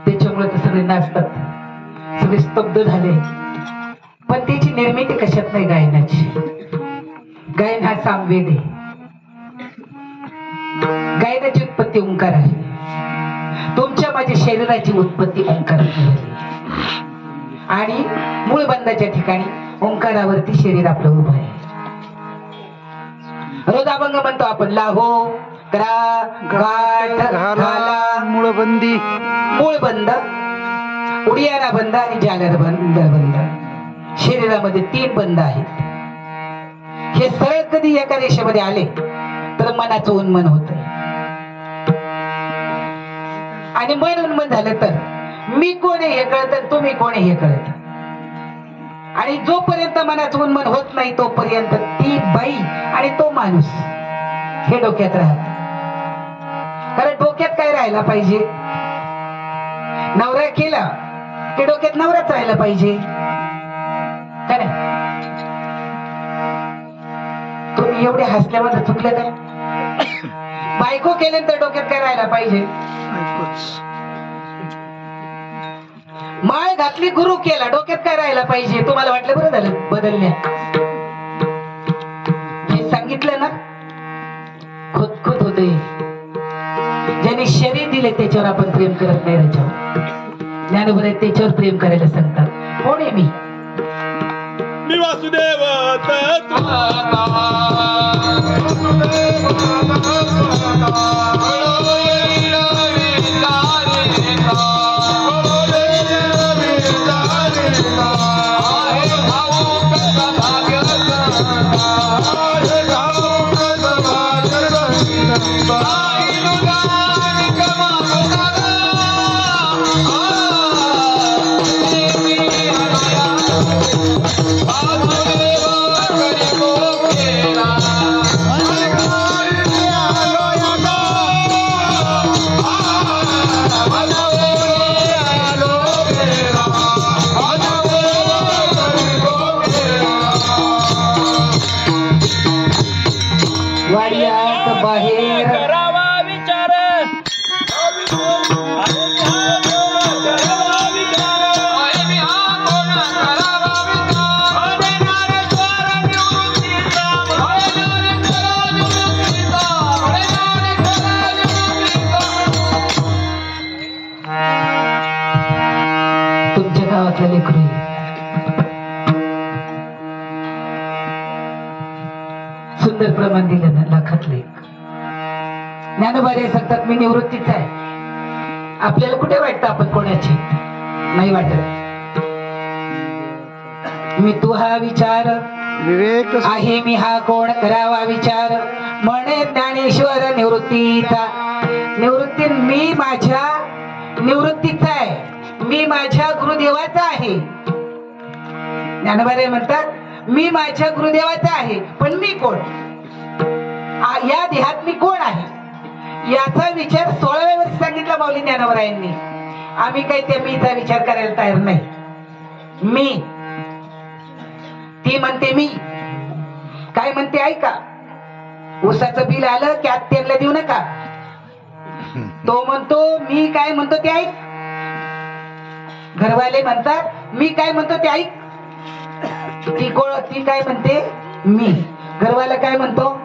त्याच्यामुळे तर सगळे नाचतात सगळे स्तब्ध झाले पण त्याची निर्मिती कशात नाही गायनाची गायन हा सामवेद आहे गायनाची उत्पत्ती ओंकार आहे तुमच्या माझ्या शरीराची उत्पत्ती ओंकाराची झाली आणि मूळ बंधाच्या ठिकाणी ओंकारावरती शरीर आपलं उभं आहे रोज अभंग म्हणतो आपण लाहो करा गाठ घाला मूळबंदी मूळ बंध उडियाना बंध आणि जालर बंध शरीरामध्ये 3 बंध आहेत हे सरळ कधी एका रेषेमध्ये आले तर मनाचं उन्मन होतंय आणि मन उन्मन झालं तर मी कोण आहे हे कळतं तुम्ही कोण आहे हे कळतं आणि जोपर्यंत मनाचं उन्मन होत नाही तोपर्यंत ती बाई आणि तो माणूस हे डोक्यात राहत कारण डोक्यात काय राहायला पाहिजे नवरा केला की डोक्यात नवराच राहायला पाहिजे काय नाही तुम्ही एवढे हसल्यावर चुकले काय बायको केल्यानंतर डोक्यात काय राहायला पाहिजे माळ घातली गुरु केला डोक्यात काय राहायला पाहिजे तुम्हाला वाटलं बरं झालं बदलल्या हे सांगितलं ना खुद होते ज्यांनी शरीर दिले त्याच्यावर आपण प्रेम करत नाही राजावर ज्ञानोबा त्याच्यावर प्रेम करायला सांगतात कोण आहे मी वासुदेव वाड्यात बाहेर करावा विचार तुमच्या गावातलं लेकरू आहे. सुंदर प्रमाण दिलं ना लाखातले. ज्ञानोबारे सांगतात मी निवृत्तीच आहे. आपल्याला कुठे वाटतं आपण कोणाची नाही वाटत. मी तू हा विचार विवेक आहे मी हा कोण करावा विचार म्हणे ज्ञानेश्वर निवृत्तीचा. निवृत्ती मी माझ्या निवृत्तीचा आहे. मी माझ्या गुरुदेवाचा आहे. ज्ञानोबारे म्हणतात मी माझ्या गुरुदेवाचा आहे पण मी कोण, या देहात मी कोण आहे याचा विचार 16व्या वर्षी सांगितला माऊली ज्ञानोबरायांनी. आम्ही काही त्या मीचा विचार करायला तयार नाही. मी ती म्हणते मी काय म्हणते ऐका. ऊसाचं बिल आलं की आत्याला देऊ नका. तो म्हणतो मी काय म्हणतो ते ऐक. घरवाले म्हणतात मी काय म्हणतो ते ऐक. ती काय म्हणते मी. घरवाला काय म्हणतो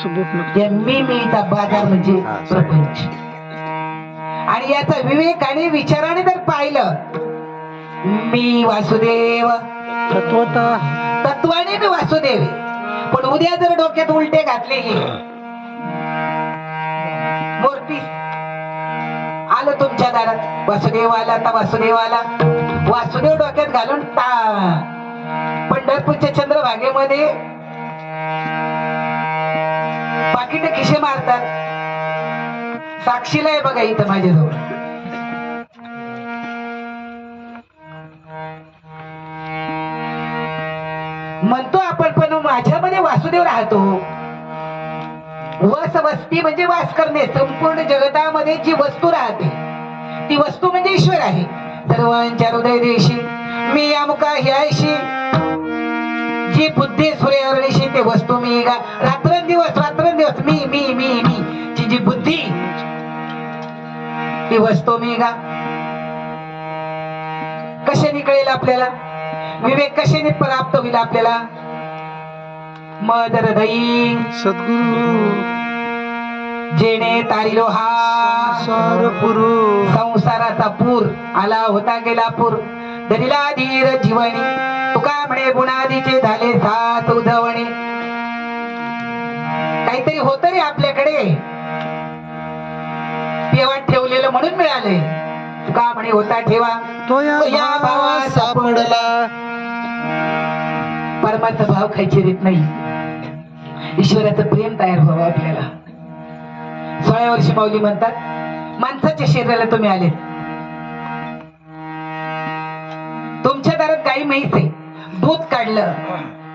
मीचा बाजार म्हणजे प्रपंच. आणि याचा विवेक आणि विचाराने जर पाहिलं मी वासुदेव तत्वाने मी वासुदेव. पण उद्या जर डोक्यात उलटे घातले हे मोरपीस आलं तुमच्या दारात वासुदेव आला आता वासुदेव आला. वासुदेव डोक्यात घालून पंढरपूरच्या चंद्रभागेमध्ये पाकिट खिशे मारतात. साक्षीला आहे बघा इथं माझ्याजवळ. म्हणतो आपण पण माझ्यामध्ये वासुदेव राहतो. वस वस्ती म्हणजे वास करणे. संपूर्ण जगतामध्ये जी वस्तू राहते ती वस्तू म्हणजे ईश्वर आहे. सर्वांच्या हृदय देशी मी अमुका ह्याशी जी बुद्धी सूर्यवर्णीशी ते वस्तू मी गा. रात्रंदिवस मी मी मी मी ची जी बुद्धी ती वस्तू मी गा. कशाने कळेल आपल्याला विवेक कशाने प्राप्त होईल आपल्याला. मद हृदयी सद्गुरु जेणे तारिलो हा संसाराचा पूर आला होता गेला पूर. दरिला धीर जीवनी तुका म्हणे गुणादीचे झाले सात उजवणे. काहीतरी होत रे आपल्याकडे पेवाट ठेवलेलं म्हणून मिळालंय. तुका म्हणे होता ठेवा तो या भावा सापडला. परमाचा भाव खायची रीत नाही. ईश्वराचं प्रेम तयार व्हावं आपल्याला. 16व्या वर्षी माऊली म्हणतात माणसाच्या शरीराला तुम्ही आले. तुमच्या दारात गाई म्हैस आहे. दूध काढलं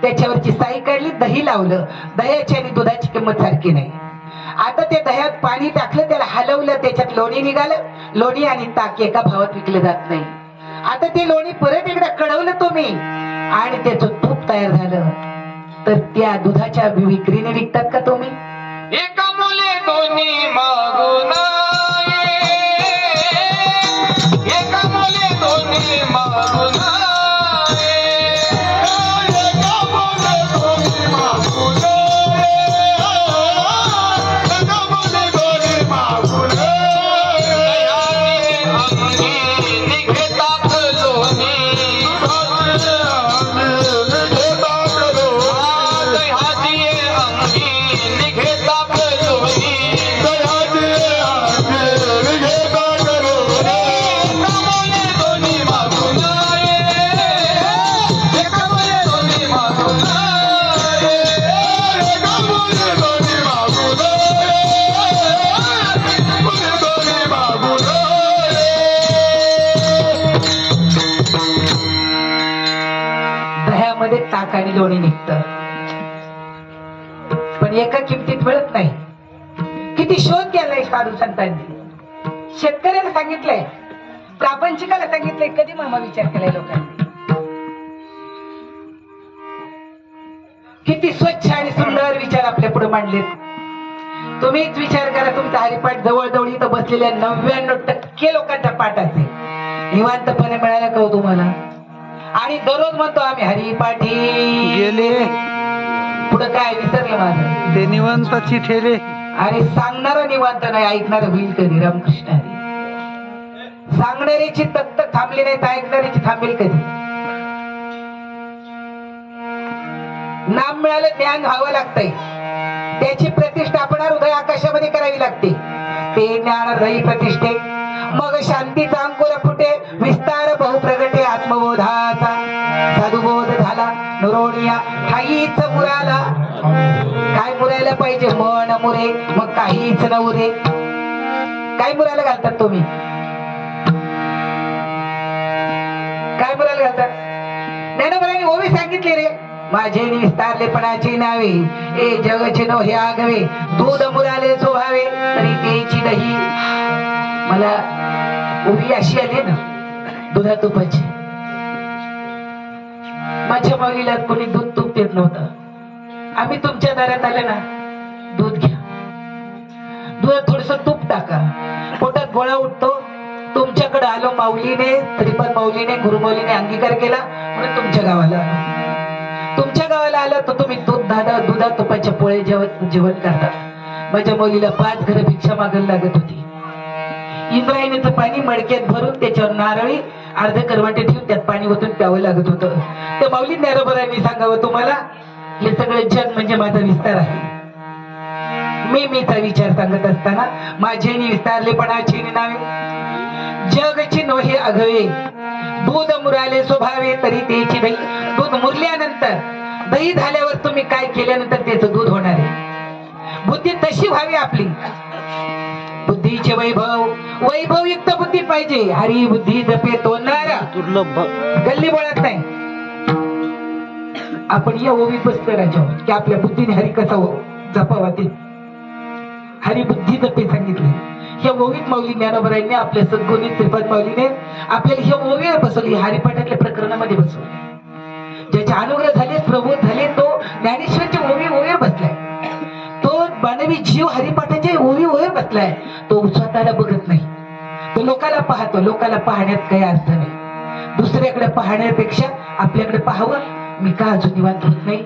त्याच्यावरची साई काढली दही लावलं. दह्याची आणि दुधाची किंमत सारखी नाही. आता त्या दह्यात पाणी टाकलं त्याला हलवलं त्याच्यात लोणी निघालं. लोणी आणि ताक एका भावात विकलं जात नाही. आता ते लोणी परत एकदा कढवलं तुम्ही आणि त्याचं तूप तयार झालं तर त्या दुधाच्या विक्रीने विकतात का तुम्ही. एका मुले दोन्ही मागून एका मुले दोन्ही मागून निघे लाखांनी लोणी निघतं, पण एका किमतीत मिळत नाही. किती शोध केलाय साधू संतांनी, शेतकऱ्याला सांगितलंय, प्रापंचिकाला सांगितलंय, कधी मामा विचार केलाय लोकांनी. किती स्वच्छ आणि सुंदर विचार आपल्या पुढे मांडलेत. तुम्हीच विचार करा, तुमचा हरिपाठ जवळजवळ इथं बसलेल्या 99% लोकांच्या पाठाचे निवांतपणे मिळाला का हो तुम्हाला? आणि दररोज म्हणतो आम्ही हरिपाठी गेले पुढे काय विसरलं माझं ते निवंताची ठेले. आणि सांगणारा निवांत नाही, ऐकणार होईल कधी? रामकृष्ण हरी. सांगणाऱ्याची तत्त थांबली नाही तर ऐकणाऱ्याची थांबेल कधी? नाम मिळालं, ज्ञान व्हावं लागतंय, त्याची प्रतिष्ठा आपण हृदय आकाशामध्ये करावी लागते. ते ज्ञान हृदयी प्रतिष्ठे, मग शांतीचा अंकुर फुटे, विस्तार बहुप्रगटे आत्मबोधाचा. साधुबोध झाला नुरोनिया काहीच मुराला. काय मुरायला पाहिजे? मन मुरे, मग काहीच न उरे. काय मुरायला घालतात तुम्ही? काय मुरायला घालतात? ज्ञानोबांनी ओवी सांगितली रे, माझे विस्तारलेपणाची नावे, ए जगचे नो हे आगवे, दूध मुराले स्वभावे तरी तेची दही. मला उभी अशी आली ना दुधा तुपाची. माझ्या माऊलीला कोणी दूध तूप देत नव्हतं. आम्ही तुमच्या दारात आले ना, दूध घ्या, दुधात थोडस तूप टाका, पोटात गोळा उठतो. तुमच्याकडे आलो माऊलीने, तरी पण माऊलीने गुरुमाऊलीने अंगीकार केला म्हणून तुमच्या गावाला आलो. तुमच्या गावाला आलं तर तुम्ही दुधा तुपाच्या पोळे जेवण करता. माझ्या मुलीला 5 घरं भिक्षा मागायला लागत होती. इंद्रायणीचं पाणी मडक्यात भरून त्याच्यावर नारळी अर्धे करवंटे ठेवून त्यात पाणी ओतून प्यावं लागत होतं. तर माऊली ज्ञानोबांनी सांगावं तुम्हाला, हे सगळं जग म्हणजे माझा विस्तार आहे. मीचा विचार सांगत असताना माझे विस्तारलेपणाची नावे, जगची नोहे अघवे, दूध मुराले स्वभावे तरी तेची दही. दूध मुरल्यानंतर, दही झाल्यावर तुम्ही काय केल्यानंतर त्याचं दूध होणार आहे. बुद्धी तशी व्हावी आपली. बुद्धीचे वैभवयुक्त बुद्धी पाहिजे. हरी बुद्धी जपे तोंडारा दुर्लभ गल्ली बोळत नाही. आपण या ओवीत बसतोय राजा की आपल्या बुद्धीने हरी कसा जपावा ते. हरी बुद्धी जपे सांगितले. ह्या ओवीत माऊली ज्ञानोबांनी आपल्या सद्गुणी श्रीपाद माऊलीने आपल्याला ह्या ओवीवर बसवली, हरिपाठातल्या प्रकरणामध्ये बसवली. ज्याचे अनुग्रह झाले, प्रबोध झाले, तो ज्ञानेश्वरच्या ओवीवर बसलाय. तो मानवी जीव हरिपाठाच्या ओवीवर बसलाय. तो स्वतःला बघत नाही, तो लोकाला पाहतो. लोकाला पाहण्यात काही अर्थ नाही. दुसऱ्याकडे पाहण्यापेक्षा आपल्याकडे पाहावं. मी का अजून निवांत होत नाही?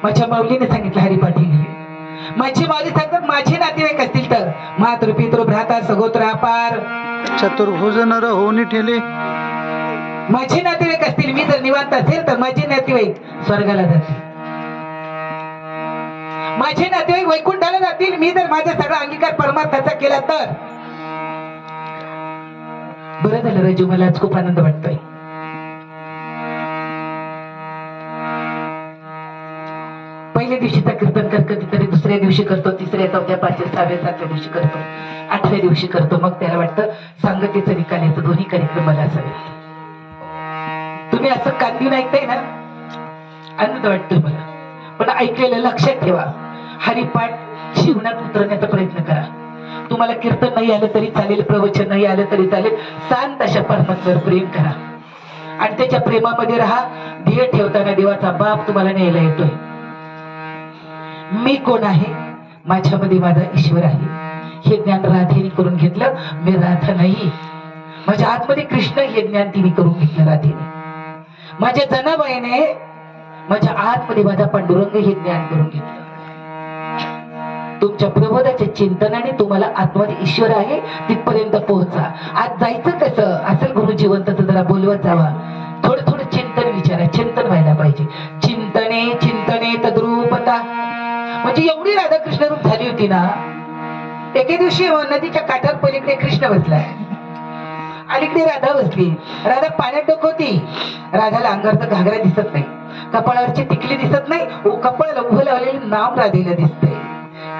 माझ्या माऊलीने सांगितलं हरिपाठी गेले. माझी माऊली सांगतात, माझे नातेवाईक असतील तर मातृ पितृ भ्राता सगोत्र अपार चतुर्भुज नर होऊन ठेले. माझे नातेवाईक असतील, मी जर निवांत असेल तर माझे नातेवाईक स्वर्गाला जातील. माझे नातेवाईक वैकुंठाला जातील, मी जर माझा सगळा अंगीकार परमार्थाचा केला तर. बरं झालं राजू, मला आज खूप आनंद वाटतोय. पहिल्या दिवशीचा कीर्तन कधीतरी दुसऱ्या दिवशी करतो, तिसऱ्या, चौथ्या, 5व्या, 6व्या, 7व्या दिवशी करतो, 8व्या दिवशी करतो. मग त्याला वाटतं सांगतेचं निकालाचं दोन्ही कार्यक्रम मला असावेत. तुम्ही असं कांदीन ऐकताय ना, आनंद वाटतोय मला. पण ऐकलेलं लक्षात ठेवा, हरिपाठ जीवनात उतरण्याचा प्रयत्न करा. तुम्हाला कीर्तन नाही आलं तरी चालेल, प्रवचन नाही आलं तरी चालेल, शांत अशा परमात्म्यावर प्रेम करा आणि त्याच्या प्रेमामध्ये राहा. ध्येय ठेवताना देवाचा बाप तुम्हाला न्यायला येतोय. मी कोण आहे? माझ्यामध्ये माझा ईश्वर आहे. हे ज्ञान राधेने करून घेतलं. मी राधा नाही, माझ्या आतमध्ये कृष्ण हे ज्ञान तिने करून घेतलं राधेने. माझ्या जनाबाईने माझ्या आतमध्ये माझा पांडुरंग हे ज्ञान करून घेतलं. तुमच्या प्रबोधाच्या चिंतनाने तुम्हाला आतमध्ये ईश्वर आहे तिथपर्यंत पोहोचा. आज जायचं कसं असेल गुरु जिवंत तर जरा बोलवत जावा. थोडं थोडं चिंतन विचारा, चिंतन व्हायला पाहिजे. चिंतने चिंतने तद्रूपता. म्हणजे एवढी राधाकृष्ण रूप झाली होती ना. एके दिवशी नदीच्या काठावर पलीकडे कृष्ण बसलाय, अलीकडे राधा बसली. राधा पाण्यात डोकवती. राधाला अंगावरचा घागरा दिसत नाही, कपाळावरची टिकली दिसत नाही, कपाळाला उभं लावलेलं नाम राधेला दिसतंय.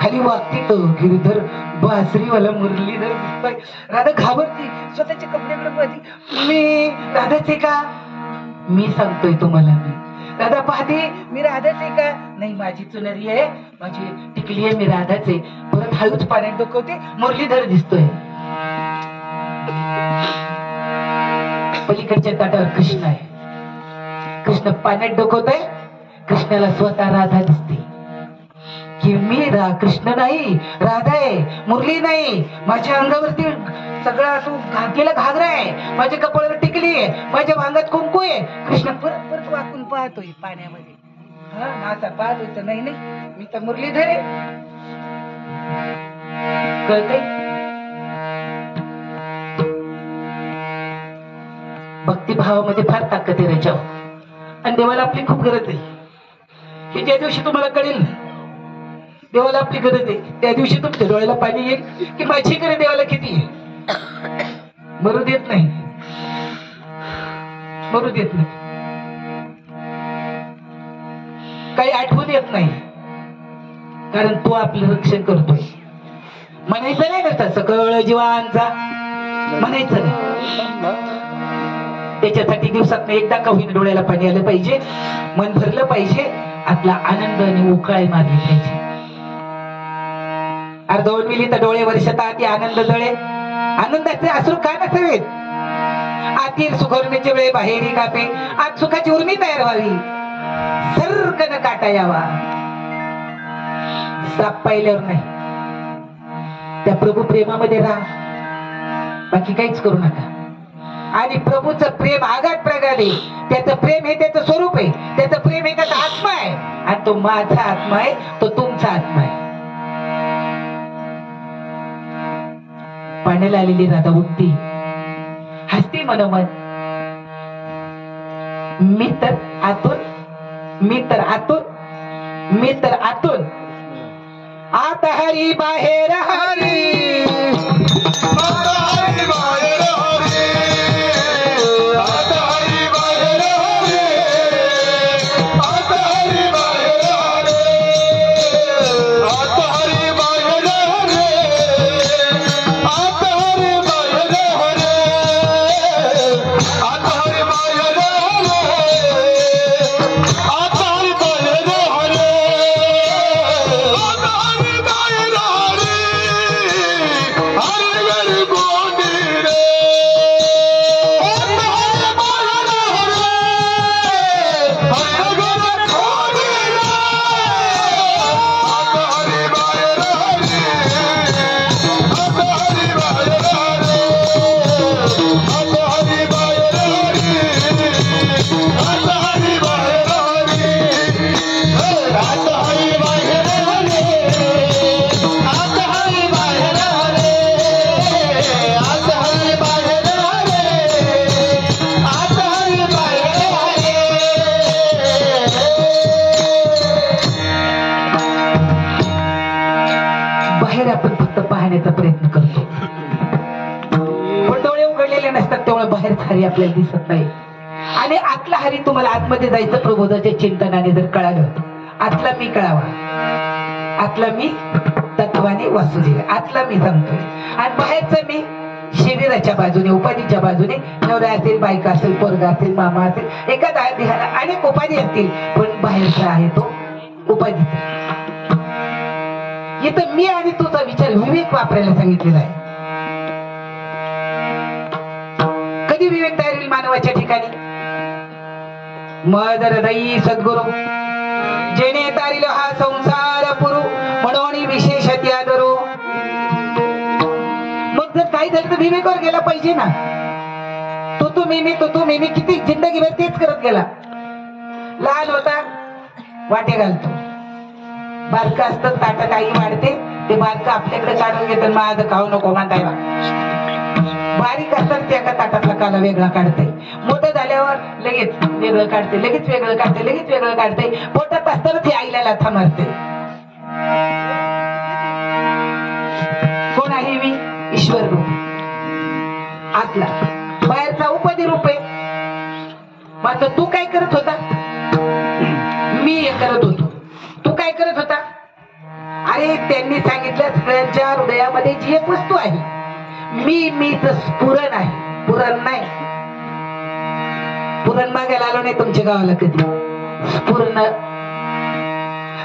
खाली वागती तो गिरधर बासरीवाला मुरलीधर दिसतोय. राधा घाबरती, स्वतःच्या कपड्याकडे बघती. मी राधाचे का? मी सांगतोय तुम्हाला, मी राधा पाहते मी राधाच आहे का? नाही, माझी चुनरी आहे, माझी टिकली आहे, मी राधाच आहे. परत हळूच पाण्यात डोकवते, मुरलीधर दिसतोय. पलीकडच्या ताटावर कृष्ण आहे. कृष्ण पाण्यात डोकवतोय. कृष्णाला स्वतः राधा दिसते की मी कृष्ण नाही, राधा आहे, मुरली नाही. माझ्या अंगावरती सगळा तू घातलेला घागरा आहे, माझ्या कपाळावर टिकली आहे, माझ्या भांगात कुंकू आहे. कृष्ण परत परत वाकून पाहतोय पाण्यामध्ये. हा असा पाहतोय तर नाही नाही, मी तर मुरलीधर आहे. कळतंय? भक्तिभावामध्ये फार ताकद आहे त्याच्यावर. आणि देवाला आपली खूप गरज आहे. हे ज्या दिवशी तुम्हाला कळेल देवाला आपली गरज आहे, त्या दिवशी तुमच्या डोळ्याला पाणी येईल की माझी गरज देवाला किती आहे. मरू देत नाही, मरू देत नाही, काही आठवून येत नाही, कारण तो आपलं रक्षण करतोय. म्हणायचं नाही का सकळ जीवांचा, म्हणायचं नाही. त्याच्यासाठी दिवसात एकदा का होईना डोळ्याला पाणी आलं पाहिजे, मन भरलं पाहिजे, आपला आनंद आणि उकळाई मारली पाहिजे. अर्धवट मिली तर डोळे वर्षात आती आनंद जळे. आनंदाचे अश्रू का नसावेत? आतील सुखवण्याच्या वेळे बाहेरी कापे, आज सुखाची उर्मी तयार व्हावी, सर्कन काटा यावा. साप पाहिल्यावर नाही, त्या प्रभू प्रेमामध्ये राहा, बाकी काहीच करू नका. आणि प्रभूचं प्रेम आगात प्रगात आहे. त्याचं प्रेम हे त्याचं स्वरूप आहे, त्याचं प्रेम हे त्याचा आत्मा आहे. आणि तो माझा आत्मा आहे, तो तुमचा आत्मा आहे. पाण्याला आलेली राधा उठती, हसती मनोमन. मी तर आतून, मी तर आतून, मी तर आतून, आत हरी बाहेर हरी, आता हरी बाहेर हरी, आता हरी बाहेर हरी, आता हरी बाहेर हरी, आता हरी बाहेर हरी, आता हरी बाहेर हरी, आता हरी बाहेर हरी, आता हरी बाहेर हरी, आता हरी बाहेर हरी, हरी गरी गोंडी रे, आता हरी बाहेर हरी, हरी गरी गोंडी रे, आता हरी बाहेर हरी, आता हरी बाहेर हरी, आता हरी बाहेर हरी, आता हरी बाहेर हरी, आता हरी बाहेर हरी, आता हरी बाहेर हरी, आता हरी बाहेर हरी, आता हरी बाहेर हरी. बाहेर आपण फक्त पाहण्याचा प्रयत्न करतो, पण डोळे उघडलेले नसतात, त्यामुळे बाहेर हरी आपल्याला दिसत नाही. आणि आतला हरी तुम्हाला आतमध्ये जायचं प्रबोधाच्या चिंतनाने जर कळालं, आतला मी कळावा, आतला मी तत्वाने वासुदेव, आतला मी सांगतोय. आणि बाहेरचं मी शरीराच्या बाजूने, उपाधीच्या बाजूने, नवरा असेल, बायका असेल, पोरगा असेल, मामा असेल, एका देहाला अनेक उपाधी असतील, पण बाहेरचा आहे तो उपाधीचा. इथं मी आणि तुझा विचार विवेक वापरायला सांगितलेला आहे. कधी विवेक तयार होईल मानवाच्या ठिकाणी? मद हृदयी सद्गुरु जेणे तारिलो हा संसार पुरू, म्हणून विशेष त्यादरो. मग जर काही झालं तर विवेकावर गेला पाहिजे ना. तू मी किती जिंदगीभर तेच करत गेला. लहान होता वाटे घालतो, बारका असतं ताटात आई वाढते, ते बारका आपल्याकडे काढून घेतात, माझं खाऊ नको म्हणताय. बारीक असतात त्या एका ताटातला काला वेगळा काढताय, मोठं झाल्यावर लगेच वेगळं काढते, लगेच वेगळं काढते, लगेच वेगळं काढते. पोटात असताना ती आईला लाथा मारते. कोण आहे मी? ईश्वर रूप आतला, बाहेरचा उपाधी रूप आहे. मात्र तू काय करत होता? मी हे करत होतो. तू काय करत होता? अरे त्यांनी सांगितलं सगळ्यांच्या हृदयामध्ये जी एक वस्तू आहे, मीच स्फुरण आहे, पुरण नाही. पुरण मागायला आलो नाही तुमच्या गावाला कधी. पूर्ण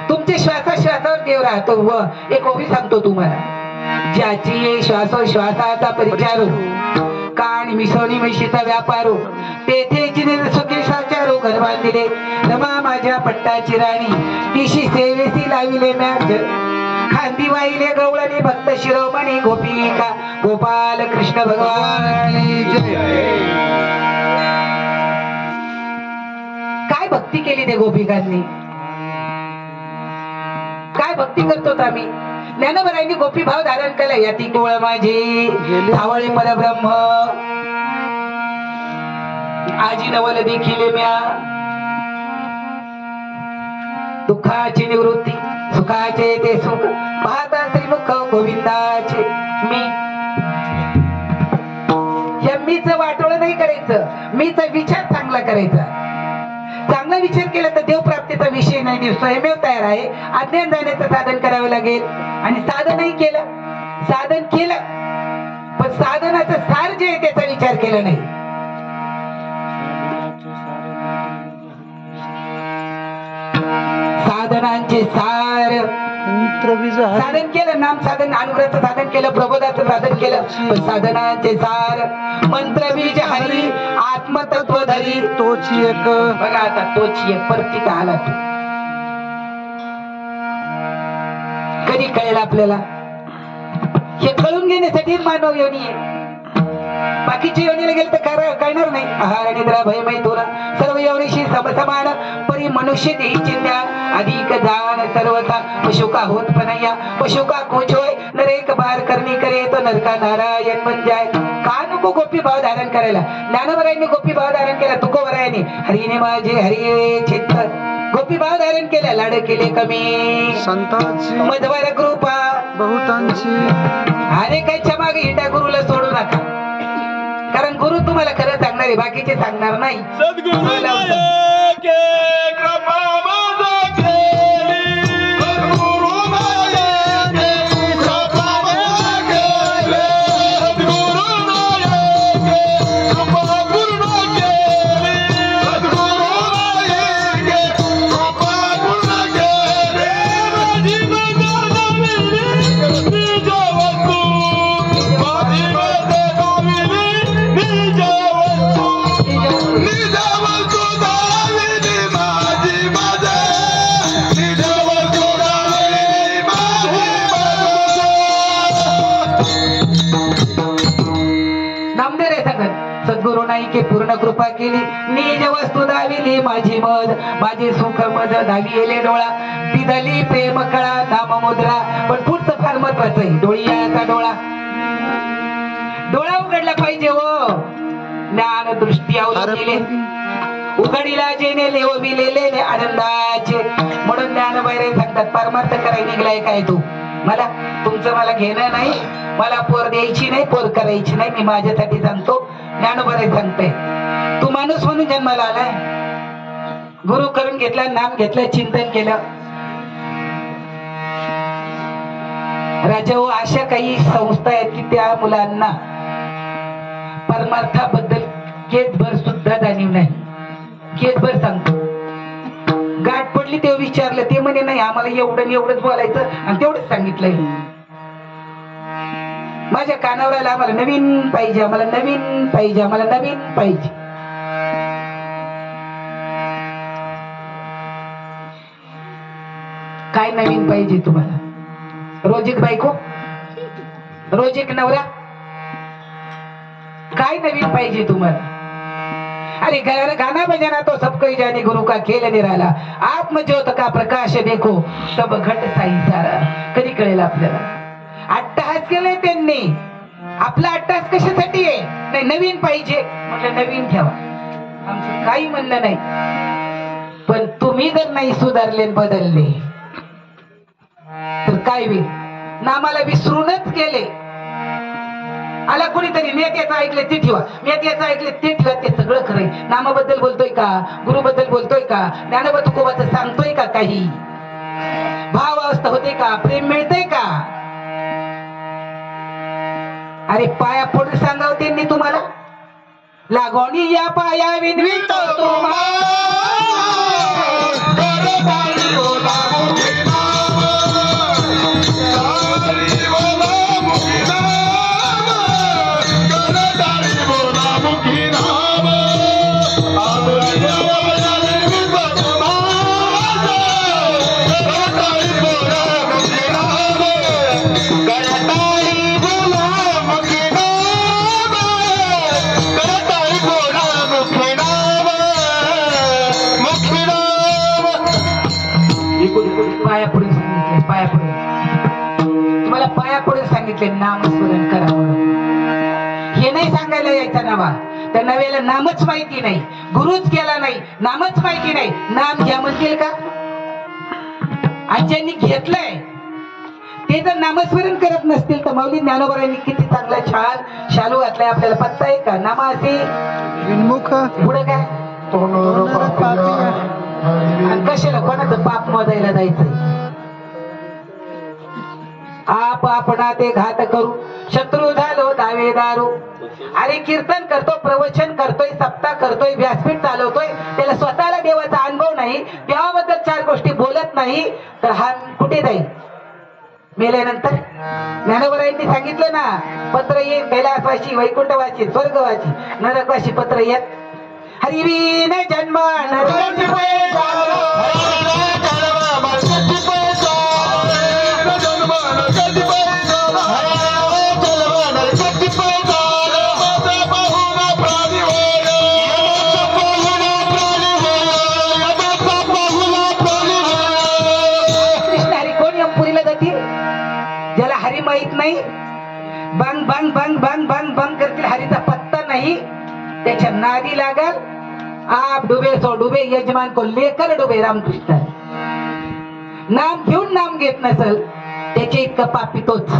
तुमच्या श्वासाश्वासावर देव राहतो. व एक ओवी सांगतो तुम्हाला, ज्याची श्वासोश्वासाचा परिचारो कान मिसवणी म्हशीचा व्यापारो तेथे जिने सुखेशाचारो घर बांधिले रमा माझ्या पट्टाची राणी तिशी सेवेसी लाविले मॅच खांदी वाहिले गवळणी भक्त शिरोमणी गोपिका गोपाल कृष्ण भगवान जय. काय भक्ती केली ते गोपिकांनी, काय भक्ती करतो आम्ही. ज्ञानोबरायांनी गोपी भाव धारण केला. याती गोळ माझे सावळे परब्रह्म आजी नवल देखील म्या दुःखाची निवृत्ती सुखाचे ते सुख पाहता श्रीमुख गोविंदाचे. मी या मीच वाटोळ नाही करायचं, मीचा विचार चांगला करायचा. चांगला विचार केला तर देव प्राप्तीचा विषय नाही, स्वयंमेव तयार आहे. अज्ञान जाण्याचं साधन करावं लागेल आणि साधनही केलं, साधन केलं पण साधनाचं सार जे आहे त्याचा विचार केला नाही. साधनांचे सार साधन केलं, नाम साधन अनुग्रहाचं साधन केलं, प्रबोधाचं साधन केलं पण साधनांचे सार मंत्रबीज हरी आत्मतत्व धरी तोची एक. बघा आता तोची एक प्रतीक आला. कधी कळेल आपल्याला? हे कळून घेण्यासाठी मानव योनी आहे. बाकीच्या योनीला गेलं तर कळणार नाही. आहार निद्रा भय मैथुन सर्व योनीशी समसमान परी मनुष्य देही चिंध्या अधिक जाण सर्वथा पशु का होत पनैया पशु का कुछ होय नरेक बार करणी करे तो नरका नारायण बन जाय. का नको गोपी भाव धारण करायला? ज्ञानोबरायांनी गोपी भाव धारण केला, तुकोबरायांनी हरीने माझे हरी चित्त गोपी भाव धारण केला. लाड केले कमी संतांची मधवर कृपा बहुतांची. अरे कायच्या मागे हिंडा गुरुला सोडू नका, कारण गुरु तुम्हाला खरं सांगणार आहे, बाकीचे सांगणार नाही. सद्गुरु नाही की पूर्ण कृपा केली निज वस्तू दाविली माझी मद माझे सुख मद धाविले डोळा पिदली प्रेम कळा नाम मुद्रा. पण पुढचं फार महत्वाचं आहे, डोळीयाचा डोळा डोळा उघडला पाहिजे. हो ज्ञान दृष्टी अवलंबिले उघडीला जेने लेवविलेले आनंदाचे. म्हणून ज्ञानोबा सांगतात परमार्थ करायला निघलाय काय तू? मला तुमचं मला घेणं नाही, मला पोर द्यायची नाही, पोर करायची नाही, मी माझ्यासाठी सांगतो. ज्ञानोबा सांगते तू माणूस म्हणून जन्माला आलाय, गुरु करून घेतला, नाम घेतलं, चिंतन केलं. राजा हो अशा काही संस्था आहेत की त्या मुलांना परमार्थाबद्दल केतभर सुद्धा जाणीव नाही. केतभर सांगतो, गाठ पडली तेव्हा विचारलं ते म्हणे नाही आम्हाला एवढं एवढंच बोलायचं आणि तेवढंच सांगितलंय. माझ्या कानावर आला आम्हाला नवीन पाहिजे, आम्हाला नवीन पाहिजे, आम्हाला नवीन पाहिजे. काय नवीन पाहिजे तुम्हाला? रोज एक बायको, रोज एक नवरा, काय नवीन पाहिजे तुम्हाला? अरे गाना बजाना तो सब कोई जाने गुरु का खेल निराला आत्मज्योत का प्रकाश देखो सब घट साई सारा. कधी कळेल आपल्याला? अट्टहास केलाय त्यांनी. आपला अट्टहास कशासाठी आहे? नाही नवीन पाहिजे म्हटलं नवीन ठेवा, आमचं काही म्हणणं नाही. पण तुम्ही जर नाही सुधारले बदलले तर काय होईल? नामाला विसरूनच गेले. आला कोणीतरी मी त्याचं ऐकलं ते ठेवा, मी त्याचं ऐकलं ते ठेवा, ते सगळं खरंय. नामाबद्दल बोलतोय का? गुरुबद्दल बोलतोय का? ज्ञानोबा तुकोबाचं सांगतोय का? काही भाव अवस्था होते का? प्रेम मिळतंय का? अरे पाया पडून सांगाव त्यांनी तुम्हाला, लागोनी या पाया विनवितो तुम्हाला पाया पडून सांगितले, पाया पडून तुम्हाला पाया पडून सांगितले नामस्मरण करा म्हणून. हे नाही सांगायला यायचं नावा. त्या नव्याला नामच माहिती नाही, गुरुच केला नाही, नामच माहिती नाही. नाम घ्या म्हणतील का? आणि ज्यांनी घेतलंय ते जर नामस्मरण करत नसतील तर माऊली ज्ञानोबरांनी किती चांगला छान शालू घातलाय. आपल्याला पत्ता आहे का? नामा असे विनमुख पुढे काय आणि कशाला कोणाचं पाप मोजायला जायचंय? आपणा ते घात करू शत्रू झालो दावेदारू. अरे कीर्तन करतो, प्रवचन करतोय, सप्ताह करतोय, व्यासपीठ चालवतोय, त्याला स्वतःला देवाचा अनुभव नाही, देवाबद्दल चार गोष्टी बोलत नाही तर हा कुठे जाईल मेल्यानंतर? ज्ञानोबरायांनी सांगितलं ना, पत्र येईल कैलासवासी, वैकुंठवासी, स्वर्गवासी, नरकवासी पत्र येत. हरिवीन जन्म नरकाची कृष्ण हरी कोण यमपुरीला जातील? ज्याला हरी माहित नाही, बंग बंग बंग बंग बंग बंग करतील, हरीचा पत्ता नाही, त्याच्या नादी लागल. आप डुबे सो डुबे यजमान को लेकर डुबे. रामकृष्ण नाम घेऊन नाम घेत नसल त्याचे इतकं पापी तोच.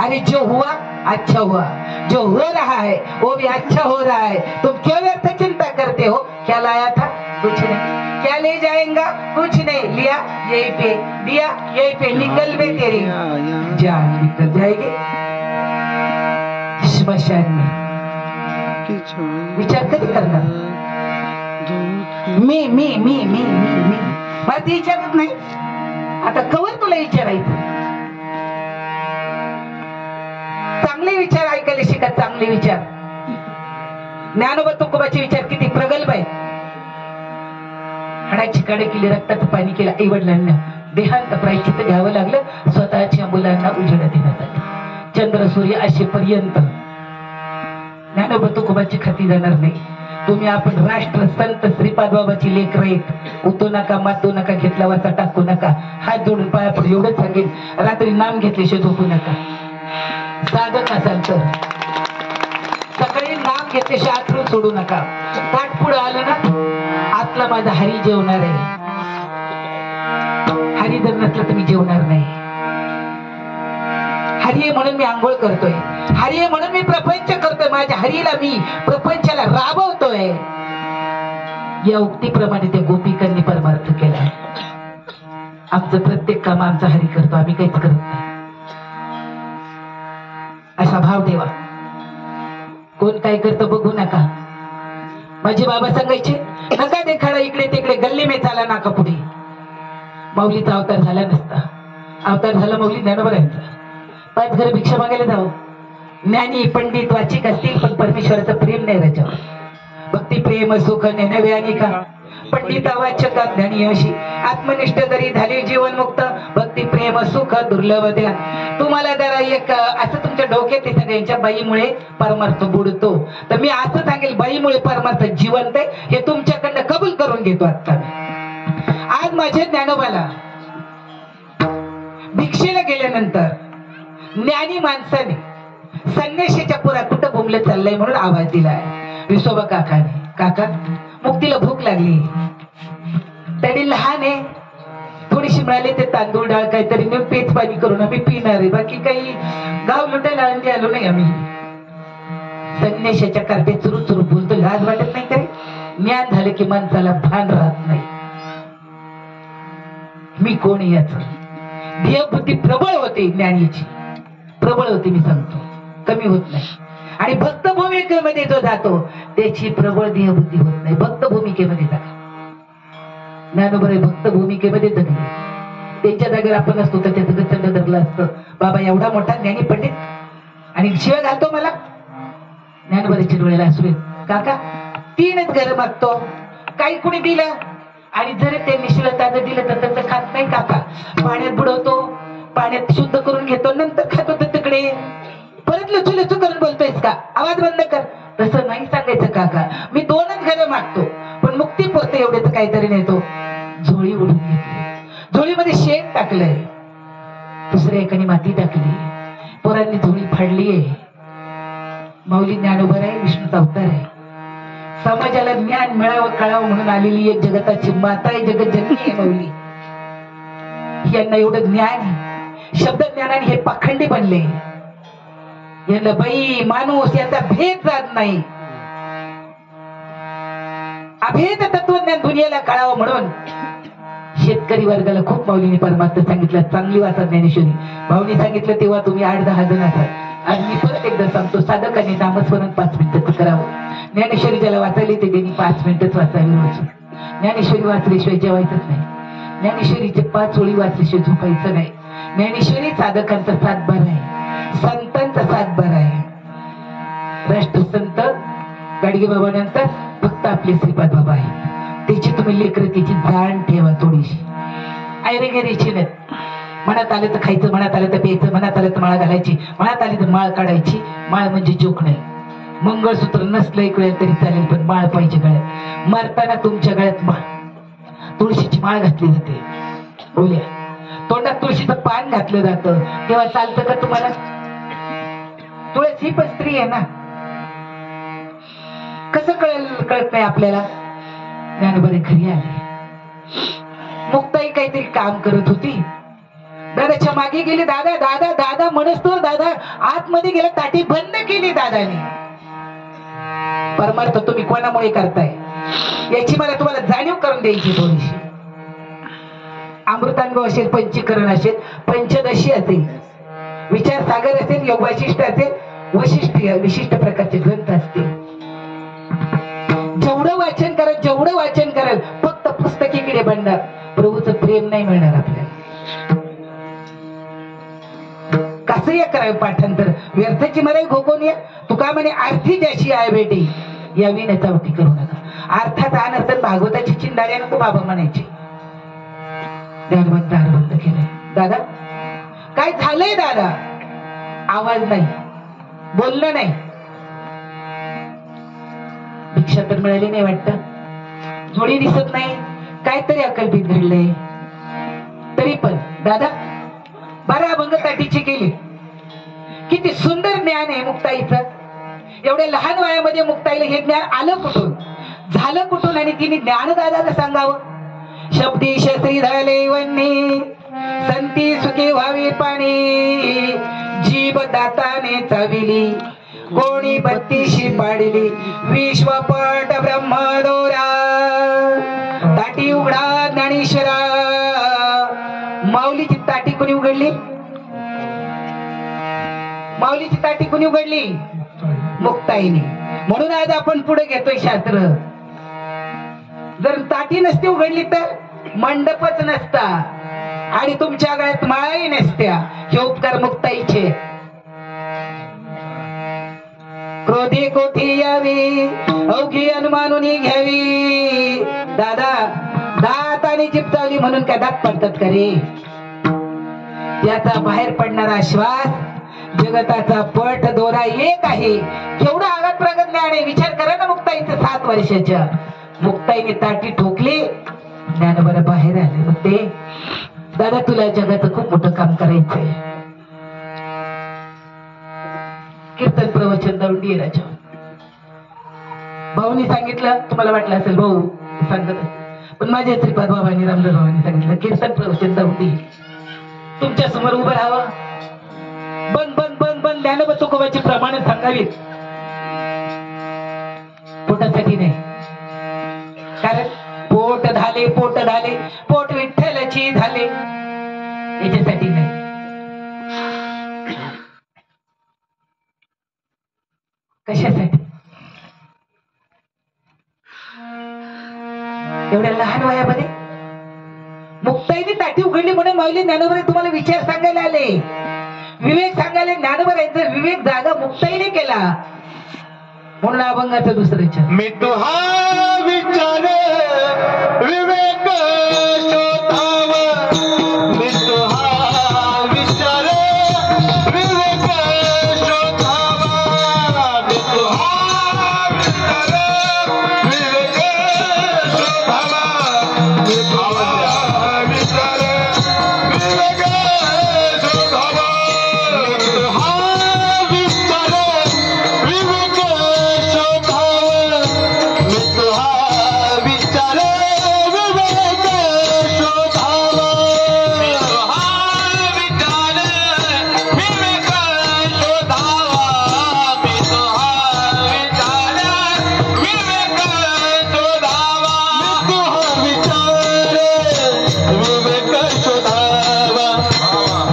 अरे जो हुआ अच्छा हुआ, जो हो रहा है वो भी अच्छा हो रहा है. तुम क्यों व्यर्थ चिंता करते हो? क्या लाया था? कुछ नहीं. क्या ले जाएगा? कुछ नहीं लिया, यही पे दिया, यही पे निकल में तेरी जान निकल जाएगी स्मशान में. विचार कधी करणार? मी मी मी मी मी मी मला ते विचारत नाही. आता कवर तुला विचारायचं? चांगले विचार ऐकायला शिका, चांगले विचार. ज्ञानोबा तुकोबाचे विचार किती प्रगल्भ आहेत. हाडाची काडे केली, रक्ताचं पाणी केलं, आई वडिलांना देहांत प्रायश्चित्त घ्यावं लागलं स्वतःच्या मुलांना उजेड देण्यासाठी. चंद्र सूर्य असेपर्यंत ज्ञानोबा तुकोबाची खाती जाणार नाही. तुम्ही आपण राष्ट्र संत श्रीपाद बाबाची लेकर आहेत. उतू नका, मातू नका, घेतला वाचा टाकू नका, हात जोडून पाया पडून एवढंच सांगेल. रात्री नाम घेतल्याशिवाय झोपू नका. साधक असाल तर सकाळी नाम घेतल्याशिवाय आथरून सोडू नका. ताट पुढं आलं ना, आतला माझा हरी जेवणार आहे. हरी जर नसला तर मी जेवणार नाही. हरी आहे म्हणून मी आंघोळ करतोय, हरी आहे म्हणून मी प्रपंच करतोय, माझ्या हरीला मी प्रपंचाला राबवतोय. या उक्तीप्रमाणे त्या गोपिकांनी परमार्थ केला. आमचं प्रत्येक काम आमचा हरी करतो, आम्ही काहीच करत नाही. असा भाव ठेवा. कोण काय करतं बघू नका. माझे बाबा सांगायचे, नका देखाडा इकडे तिकडे, गल्ली में चाला नाका पुढे. माऊलीचा अवतार झाला नसता. अवतार झाला माऊली ज्ञानोबरांचा. 5 घर भिक्षा मागायला जावं. ज्ञानी पंडित वाचिक असतील पण परमेश्वराचं प्रेम नाही त्याच्यावर. भक्ती प्रेम सुख नेनवे अनेका, पंडित वाचक ज्ञानी अशी, आत्मनिष्ठ जरी झाले जीवनमुक्त, भक्ती प्रेम सुख दुर्लभ द्या. तुम्हाला जरा एक असं तुमच्या डोक्यात सगळ्यांच्या बाईमुळे परमार्थ बुडतो, तर मी असं सांगेल बाईमुळे परमार्थ जिवंत आहे हे तुमच्याकडनं कबूल करून घेतो. आता आज माझ्या ज्ञानोबाला भिक्षेला गेल्यानंतर ज्ञानी माणसाने संन्याशीच्या पुरात कुठं भुमलं चाललंय म्हणून आवाज दिलाय. विसोबा काकाने, काका मुक्तीला भूक लागली, त्यांनी लहान आहे, थोडीशी मिळाली ते तांदूळ डाळ काहीतरी नेऊन पेच पाणी करून आम्ही पिणार आहे, बाकी काही गाव लुटायला आळंदी आलो नाही आम्ही. संन्याशाच्या कार्पेत चुरू चुरू बोलतो, लाज वाटत नाही तरी. ज्ञान झालं की माणसाला भान राहत नाही मी कोण याच. ध्येयबुद्धी प्रबळ होते, ज्ञानीची प्रबळ होते, मी सांगतो कमी होत नाही. आणि भक्त भूमिकेमध्ये जो जातो त्याची प्रबळ ध्येयबुद्धी होत नाही. भक्त भूमिकेमध्ये जातो ज्ञानोबरे भक्त भूमिकेमध्ये जगले. त्यांच्या जागेवर आपण असतो तर त्याचं गचंड धरलं असतं. बाबा एवढा मोठा ज्ञानी पंडित आणि शिवाय घालतो मला. ज्ञानोबरेच्या डोळ्याला असू काका 3च घर मागतो, काही कुणी दिलं आणि जर त्यांनी शिळं ताजं दिलं तर त्याचं खात नाही काका. पाण्यात बुडवतो, पाण्यात शुद्ध करून घेतो, नंतर खातो. तर तिकडे परत लुचू लुचू करून बोलतोयस का? आवाज बंद कर. तसं नाही सांगायचं काका. मी 2च घरं मागतो, पण मुक्ती पुरते एवढेच काहीतरी नेतो. झोळी उडून घेतली, झोळीमध्ये शेण टाकलंय, दुसऱ्या एकाने माती टाकली, पोरांनी झोळी फाडलीये. माऊली ज्ञानोबर आहे, विष्णूचा अवतार आहे. समाजाला ज्ञान मिळावं कळावं म्हणून आलेली एक जगताची माता आहे, जगज्जननी आहे माऊली. यांना एवढं ज्ञान आहे, शब्द ज्ञानाने हे पाखंडी बनले. यांना बाई माणूस याचा भेद जात नाही. अभेद तत्वज्ञान दुनियेला कळावं म्हणून शेतकरी वर्गाला खूप माऊलीने परमार्थ सांगितलं. चांगली वाचा ज्ञानेश्वरी. भाऊनी सांगितलं तेव्हा तुम्ही 8-10 जण असाल. आज मी परत एकदा सांगतो, साधकांनी नामस्मरण 5 मिनिटाचं करावं. ज्ञानेश्वरी ज्याला वाचायला ते त्यांनी 5 मिनिटच वाचावी रोज. ज्ञानेश्वरी वाचल्याशिवाय जेवायचंच नाही. ज्ञानेश्वरीचे 5 ओळी वाचल्याशिवाय झोपायचं नाही. ज्ञानेश्वरी साधकांचा सातबार आहे, संतांचा सातबार आहे. राष्ट्रसंत गाडगे बाबानंतर फक्त आपले श्रीपाद बाबा आहे. त्याची तुम्ही लेकर त्याची जाण ठेवा थोडीशी. ऐरेगेरीची नाही. मनात आलं तर खायचं, मनात आलं तर प्यायचं, मनात आलं तर माळ घालायची, मनात आली तर माळ काढायची. माळ म्हणजे जोक नाही. मंगळसूत्र नसलं एक वेळ तरी चालेल, पण माळ पाहिजे गळ्यात. मरताना तुमच्या गळ्यात माळ, तुळशीची माळ घातली जाते. बोल्या तोंडात तुळशीचं पान घातलं जातं, तेव्हा चालतं का तुम्हाला? तुळस ही पण स्त्री आहे ना. कसं कळत नाही आपल्याला? ज्ञानोबरे घरी आले. मुक्ताई काहीतरी काम करत होती. दादाच्या मागे गेले. दादा दादा दादा म्हणत तो दादा आतमध्ये गेला, ताटी बंद केली दादाने. परमार्थ तुम्ही कोणामुळे करताय याची मला तुम्हाला जाणीव करून द्यायची थोडीशी. अमृतानुभव असेल, पंचीकरण असेल, पंचदशी असेल, विचार सागर असेल, योग वैशिष्ट असेल, विशिष्ट प्रकारचे ग्रंथ असतील. जेवढं वाचन कराल, जेवढं वाचन कराल, फक्त पुस्तकीकडे बनणार, प्रभूचं प्रेम नाही मिळणार आपल्याला. कसं या करावं पाठांतर? व्यर्थाची मराई घोकून या. तुका म्हणे आरती ज्याशी आहे बेटी या विनतावटी करू नका. अर्थाचा अनर्थ भागवताची चिंदाड्या नको बाबा म्हणायची. दार बंद केलंय. दादा काय झालंय? दादा आवाज नाही, बोलणं नाही. भिक्षा तर मिळाली नाही वाटतं, जोडी दिसत नाही, काहीतरी अकल्पित घडलंय. तरी पण दादा 12 अभंग ताटीची केली. किती सुंदर ज्ञान आहे मुक्ताईचं. एवढ्या लहान वयामध्ये मुक्ताईला हे ज्ञान आलं कुठून, झालं कुठून, आणि तिने ज्ञान दादाला सांगावं. शब्दी श्री झाले वन्नी, संती सुखी व्हावी पाणी, जीव दाताने चाविली, कोणी 32 पाडिली, विश्वपट ब्रह्मदोरा, ताटी उघडा ज्ञानेश्वरा. माऊलीची ताटी कोणी उघडली? माऊलीची ताटी कोणी उघडली? मुक्ताईने. म्हणून आज आपण पुढे घेतोय शास्त्र. जर ताटी नसती उघडली तर मंडपच नसता आणि तुमच्या गळ्यात माळाही नसत्या. हे उपकार मुक्ताईचे. क्रोधी कोठी यावी, अवघी अनुमानून घ्यावी. दादा दात आणि चिपचावली म्हणून काय दात पडतात का रे? त्याचा बाहेर पडणारा श्वास जगताचा पट दोरा एक आहे. केवढा आगत प्रगत ज्ञान आहे. विचार करा ना मुक्ताईचं. 7 वर्षाच्या मुक्ताईने ताटी ठोकली, ज्ञानोबा बाहेर आले. मग ते दादा तुला जगाचं खूप मोठं काम करायचंय. कीर्तन प्रवचन दौंडी राजा. भाऊनी सांगितलं, तुम्हाला वाटलं असेल भाऊ सांगत, पण माझ्या श्रीपाद बाबांनी रामदास बाबांनी सांगितलं कीर्तन प्रवचन दौंडी. तुमच्या समोर उभं राहावं, बंद बंद बंद बंद ज्ञानोबा तुकोबाची प्रमाणे सांगावीत. पोटासाठी नाही, कारण पोट झाले, पोट झाले, पोट विठ्ठलाची झाले, याच्यासाठी नाही. कशासाठी? एवढ्या लहान वयामध्ये म्हणून माऊली ज्ञानोबा तुम्हाला विचार सांगायला आले, विवेक सांगायला. ज्ञानोबा यांचा विवेक जागा मुक्ताईने केला म्हणून अभंगाचं दुसरं छंद. मी तुहा विचार विवेक शोधावा, मी तुहा विचार विवेक शोधावा, मी तुहा विचार विवेक शोधावा, मी तुहा विचार विवेक शोधावा, मी तुहा विचार विवेक शोधावा, मी तुहा विचार विवेक शोधावा, मी तुहा विचार विवेक शोधावा, मी तुहा विचार विवेक शोधावा, मी तुहा विचार विवेक शोधावा.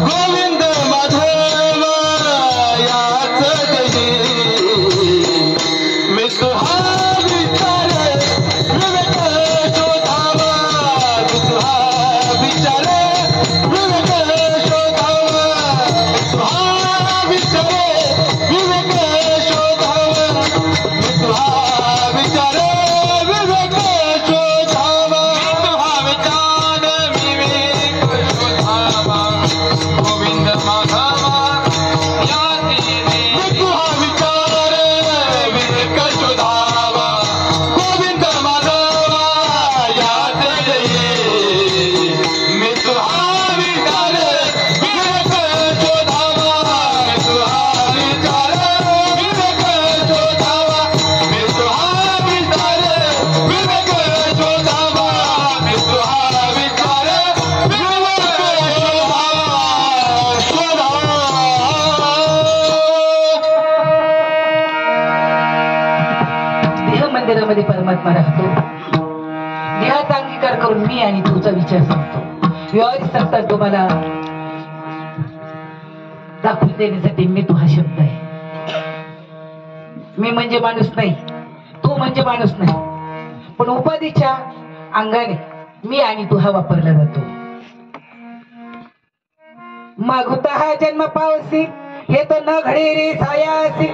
गोविंद माधव याच जही, मी तुहा विचार विवेक शोधावा, मी तुहा विचार विवेक शोधावा, मी तुहा विचार विवेक शोधावा, मी तुहा विचार विवेक शोधावा, मी तुहा विचार विवेक शोधावा. गोविंद माधवा याची मी तुहा विचार विवेक शोधावा, गोविंद माधवा याच जयी, मी तुहा विचार विवेक शोधावा, मी तुहा विचार विवेक शोधावा, मी तुहा विचार विवेक शोधावा, मी तुहा विचार विवेक देह मंदिरामध्ये परमात्मा राहतो. देहाचा अंगीकार करून मी आणि तुझा विचार सांगतो. व्यवहारिक सत्ता तुम्हाला दाखवून देण्यासाठी मी तू हा शब्द आहे. मी म्हणजे माणूस नाही, तू म्हणजे माणूस नाही, पण उपाधीच्या अंगाने मी आणि तू हा वापरला जातो. मागुता हा जन्म पावसी, हे तो न घडे रे सायासी.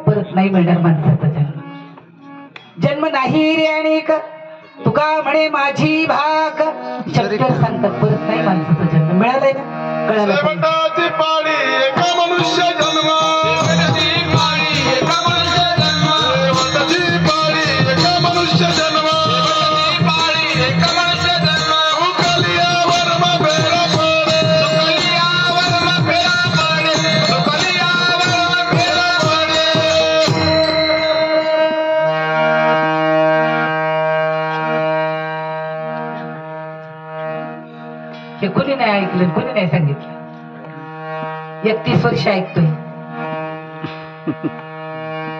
परत नाही मिळणार माणसाचा जन्म. जन्म नाही रे अनेक, तुका म्हणे माझी भाग. शब्द सांगतात परत नाही माणसाचा जन्म. मिळालाय ना, कळालं पाहिजे. शेवटाची पाळी एका मनुष्य जन्म, शेवटाची पाळी एका मनुष्य जन्म, शेवटाची पाळी एका मनुष्य जन्म, शेवटाची पाळी एका मनुष्य जन्म. उकलियावर मग फेरा पडे, उकलियावर मग फेरा पडे, उकलियावर मग फेरा पडे. हे कोणी नाही ऐकलं, कोणी नाही सांगितलं. 31 वर्ष ऐकतोय,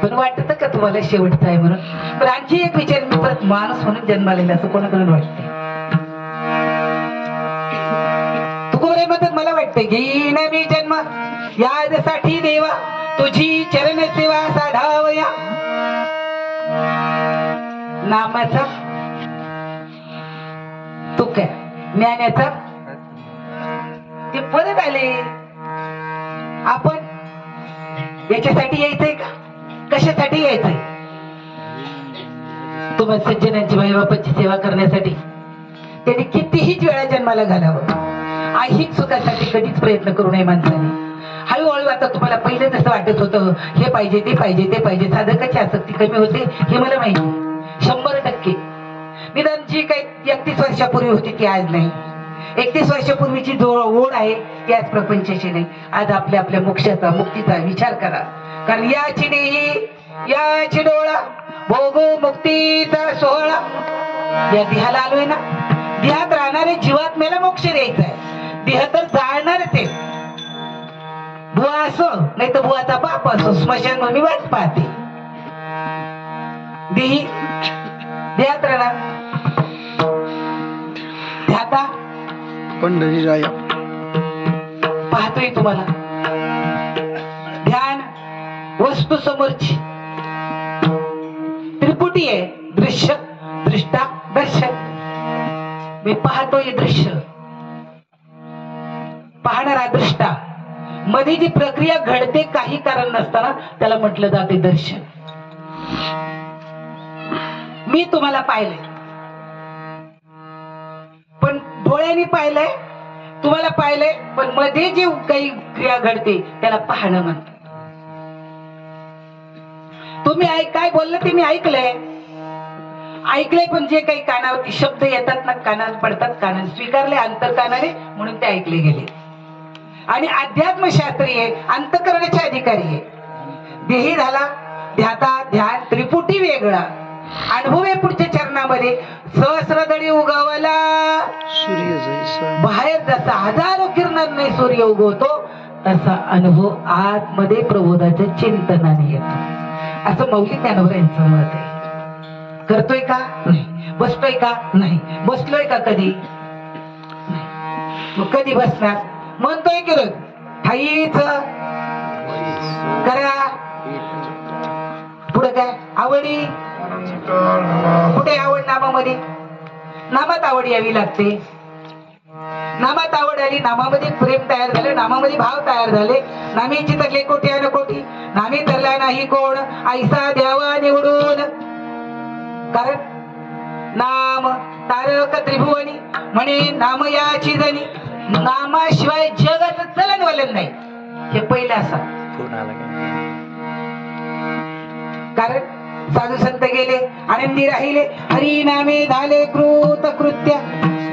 पण वाटत का तुम्हाला शेवटचं आहे म्हणून? पण आणखी एक विचार, मी परत माणूस म्हणून जन्मालेला असं कोणाकडून वाटते? तुकोबरे म्हणतात मला वाटतं घेईन मी जन्म यासाठी देवा, तुझी चरण सेवा साधावया. नामाचा तू काय ज्ञानाचा ते परत आले. आपण याच्यासाठी यायचंय का? कशासाठी यायचंय? तुम्हाला सज्जनांची बाईबापाची सेवा करण्यासाठी. त्यांनी कितीही वेळा जन्माला घालावं. ऐहिक सुखासाठी कधीच प्रयत्न करू नये माणसाने. हळूहळू आता तुम्हाला पहिलं जसं वाटत होतं हे पाहिजे ते पाहिजे ते पाहिजे, साधकाची आसक्ती कमी होते हे मला माहिती 100%. निदान जी काही 31 वर्षापूर्वी होती ती आज नाही. 31 वर्षापूर्वीची जो ओढ आहे ती आज प्रपंचाची नाही. आज आपल्या आपल्या मोक्षाचा मुक्तीचा विचार करा. कारण याची देही याची डोळा भोगो मुक्तीचा सोहळा. या देहाला आलोय ना, देहात राहणारे जीवात्म्याला मोक्ष द्यायचा आहे. देह तर जाळणारच आहे. बुवा असो नाही तर बुवाचा बाप असो, स्मशान मी वाट पाहते. देही देहात राहणार. ध्याता पंढरीराया पाहतोय तुम्हाला. ध्यान वस्तू समोरची त्रिपुटी आहे. दृश्य दृष्टा दर्शन. मी पाहतोय दृश्य, पाहणारा दृष्टा मध्ये जी प्रक्रिया घडते काही कारण नसताना त्याला म्हटलं जाते दर्शन. मी तुम्हाला पाहिलंय, पण डोळ्यांनी पाहिलंय, तुम्हाला पाहिलंय, पण मध्ये जी काही क्रिया घडते त्याला पाहणं म्हणतात. तुम्ही काय बोललं ते मी ऐकलंय, पण जे काही कानावरती शब्द येतात ना, कानात पडतात, कानात स्वीकारले अंतर कानाने, म्हणून ते ऐकले गेले. आणि अध्यात्मशास्त्रीय अंतकरणाचे अधिकारी आहे. देही झाला ध्याता ध्यान त्रिपुटी वेगळा, अनुभव आहे पुढच्या चरणामध्ये. सहस्रदळी उगवला सूर्य जैसा बाहेर जसा हजारो किरणांनी सूर्य उगवतो, तसा अनुभव आतमध्ये प्रबोधाच्या चिंतनाने येतो, असं मौलिक ज्ञानोबा यांचं मत आहे. करतोय का नाही, बसतोय का नाही, बसलोय का कधी नाही, मग कधी बसणार म्हणतोय की रोज ठाईच करा. पुढे काय आवडी, कुठे आवड नामामध्ये, नामात आवड यावी लागते. नामात आवड आली, नामामध्ये प्रेम तयार झाले, नामामध्ये भाव तयार झाले. नामी चितकले कोटी अन कोटी, नामी तरला नाही कोण, ऐसा द्यावा निवडून. कारण नाम तारक त्रिभुवनी म्हणे नाम याची जणी, नामाशिवाय जगाचं चलन वलन नाही, हे पहिलं असा. कारण साधू संत गेले आनंदी राहिले, हरी नामे झाले कृत कृत्य,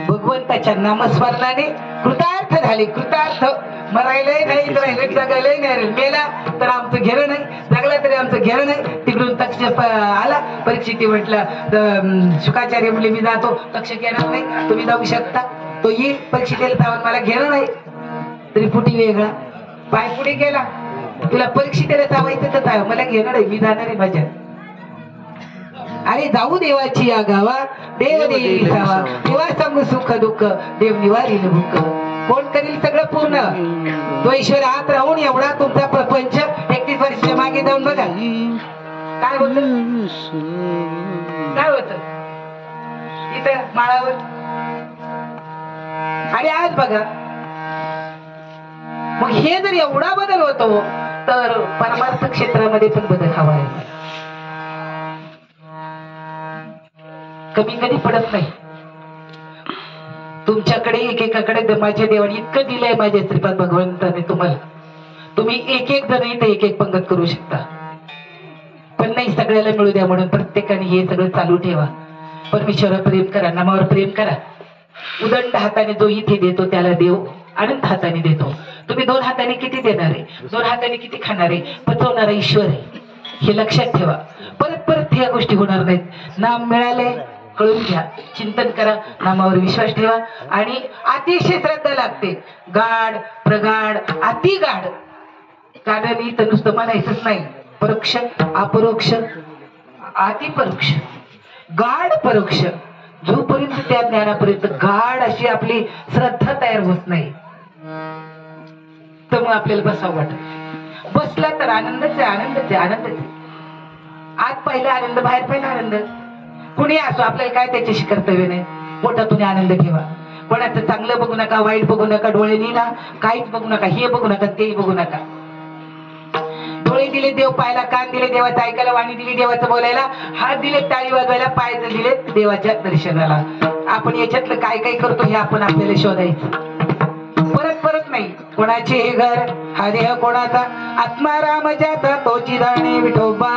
भगवंताच्या नामस्मरणाने कृतार्थ झाले. कृतार्थ मरायलाही नाही, राहिले जगायलाही नाही, मेला तर आमचं घेणं नाही, जगला तरी आमचं घेणं नाही. तिकडून तक्ष आला, परीक्षिती म्हटलं शुकाचार्य म्हणले मी जातो, तक्ष घेणार नाही, तुम्ही जाऊ शकता. तो येईल परीक्षितेला जाऊन, मला घेणं नाही. त्रिपुटी वेगळा पाय पुढे गेला, तुला परीक्षितेला जावायचं तर जावं, मला घेणं नाही, मी जाणार आहे माझ्या. अरे जाऊ देवाची या गावा, देव देईल जावा, देवा सांगू सुख दुःख, देव निवारील भूक. कोण करील सगळं पूर्ण, तो ईश्वर आत राहून एवढा तुमचा प्रपंच. 31 वर्षाच्या मागे जाऊन बघा काय होत, काय होत इथं माळावर. आणि आज बघा, मग हे जर एवढा बदल होतो तर परमार्थ क्षेत्रामध्ये पण बदल हवा आहे. कमी कधी पडत नाही. तुमच्याकडे एकेकाकडे माझ्या देवाने इतकं दिलंय, माझ्या श्रीपाद भगवंताने तुम्हाला, तुम्ही एक एक जण इथं एक एक पंगत करू शकता, पण नाही सगळ्याला मिळू द्या म्हणून प्रत्येकाने हे सगळं चालू ठेवा. परमेश्वरावर प्रेम करा, नामावर प्रेम करा. उदंड हाताने जो इथे देतो त्याला देव अनंत हाताने देतो. तुम्ही 2 हाताने किती देणार आहे, 2 हाताने किती खाणार आहे, पचवणारा ईश्वर आहे, हे लक्षात ठेवा. परत परत ह्या गोष्टी होणार नाहीत. नाम मिळाले कळून घ्या, चिंतन करा, नामावर विश्वास ठेवा. आणि अतिशय श्रद्धा लागते. गाढ प्रगाढ अति गाढ, कारण इथं नुसतं म्हणायचंच नाही, परोक्ष अपरोक्ष अतिपरोक्ष गाढ परोक्ष, जोपर्यंत त्या ज्ञानापर्यंत गाढ अशी आपली श्रद्धा तयार होत नाही तर मग आपल्याला बसावं वाटत. बसला तर आनंदच आहे, आनंदच आहे, आनंदच आहे. आत पहिला आनंद, बाहेर पहिला आनंद. कुणी असो, आपल्याला काय त्याच्याशी कर्तव्य नाही. पोटातून आनंद ठेवा. कोणाचं चांगलं बघू नका, वाईट बघू नका, डोळे ना काहीच बघू नका, हे बघू नका तेही बघू नका. डोळे दिले देव पाहायला, कान दिले देवाचं ऐकायला, वाणी दिली देवाचं बोलायला, हात दिले टाळी वाजवायला, पाय दिले देवाच्या दर्शनाला. आपण याच्यातलं काय काय करतो हे आपण आपल्याला शोधायचं. परत परत नाही. कोणाचे हे घर, हा देह कोणाचा, आत्मा राम ज्याचा तोची जाणे विठोबा.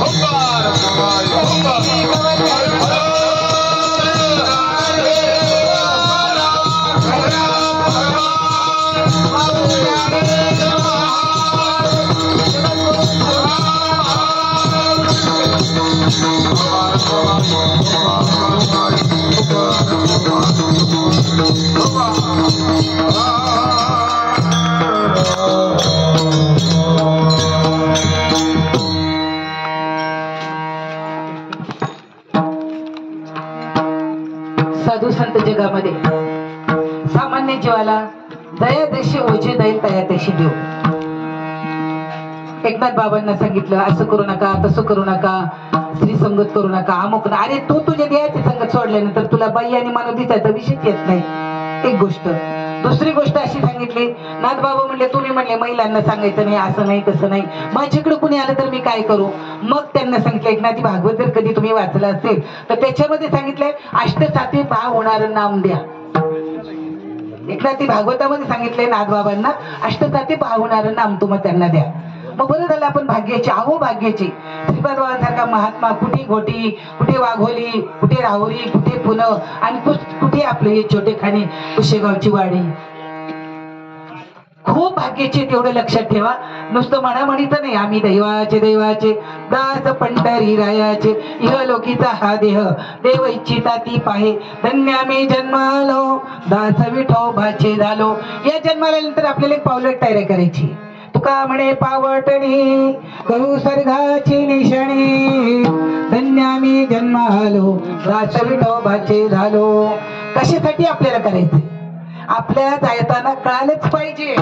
Bye. साधू संत जगामध्ये सामान्य जीवाला दया देशी ओझे दैल तया तशी देऊ. एकनाथ बाबांना सांगितलं असं करू नका, तसं करू नका, स्त्री संगत करू नका, अमुक ना. अरे तू तुझ्या देहाची संगत सोडल्यानंतर तुला बाई आणि मानव दिसायचा विषयच येत नाही. एक गोष्ट. दुसरी गोष्ट अशी सांगितली, नाथ बाबा म्हणले तुम्ही म्हणले महिलांना सांगायचं नाही, असं नाही तसं नाही, माझ्याकडे कुणी आलं तर मी काय करू. मग त्यांना सांगितलं एकनाथी भागवत जर कधी तुम्ही वाचला असेल तर त्याच्यामध्ये सांगितलंय अष्टसाती भाव होणारं नाम द्या. एकनाथी भागवतामध्ये सांगितलंय नाथ बाबांना अष्टसाती भाव होणारं नाम तुम्ही त्यांना द्या. मग बरं झालं आपण भाग्याची अहो भाग्याची श्रीपाद बाबांसारखा महात्मा कुठे घोटी, कुठे वाघोली, कुठे राहुरी, कुठे पुणं आणि कुठे आपले हे छोटे खाणे कुशेगावची वाडी. खूप भाग्याचे तेवढं लक्षात ठेवा. नुसतं म्हणामणीचं नाही आम्ही दैवाचे दैवाचे दास पंढरी रायाचे इह लोकीचा हा देह देव इच्छिता ती पाहे धन्य आम्ही जन्मालो दास विठोबाचे झालो. या जन्माला नंतर आपल्याला एक पावलट तयारी करायची. तुका म्हणे पावटणी करू सर्गाची निशाणी धन्य आम्ही जन्मालो दास विठोबाचे झालो. कशासाठी आपल्याला करायचं? आपल्याला जाताना कळालंच पाहिजे,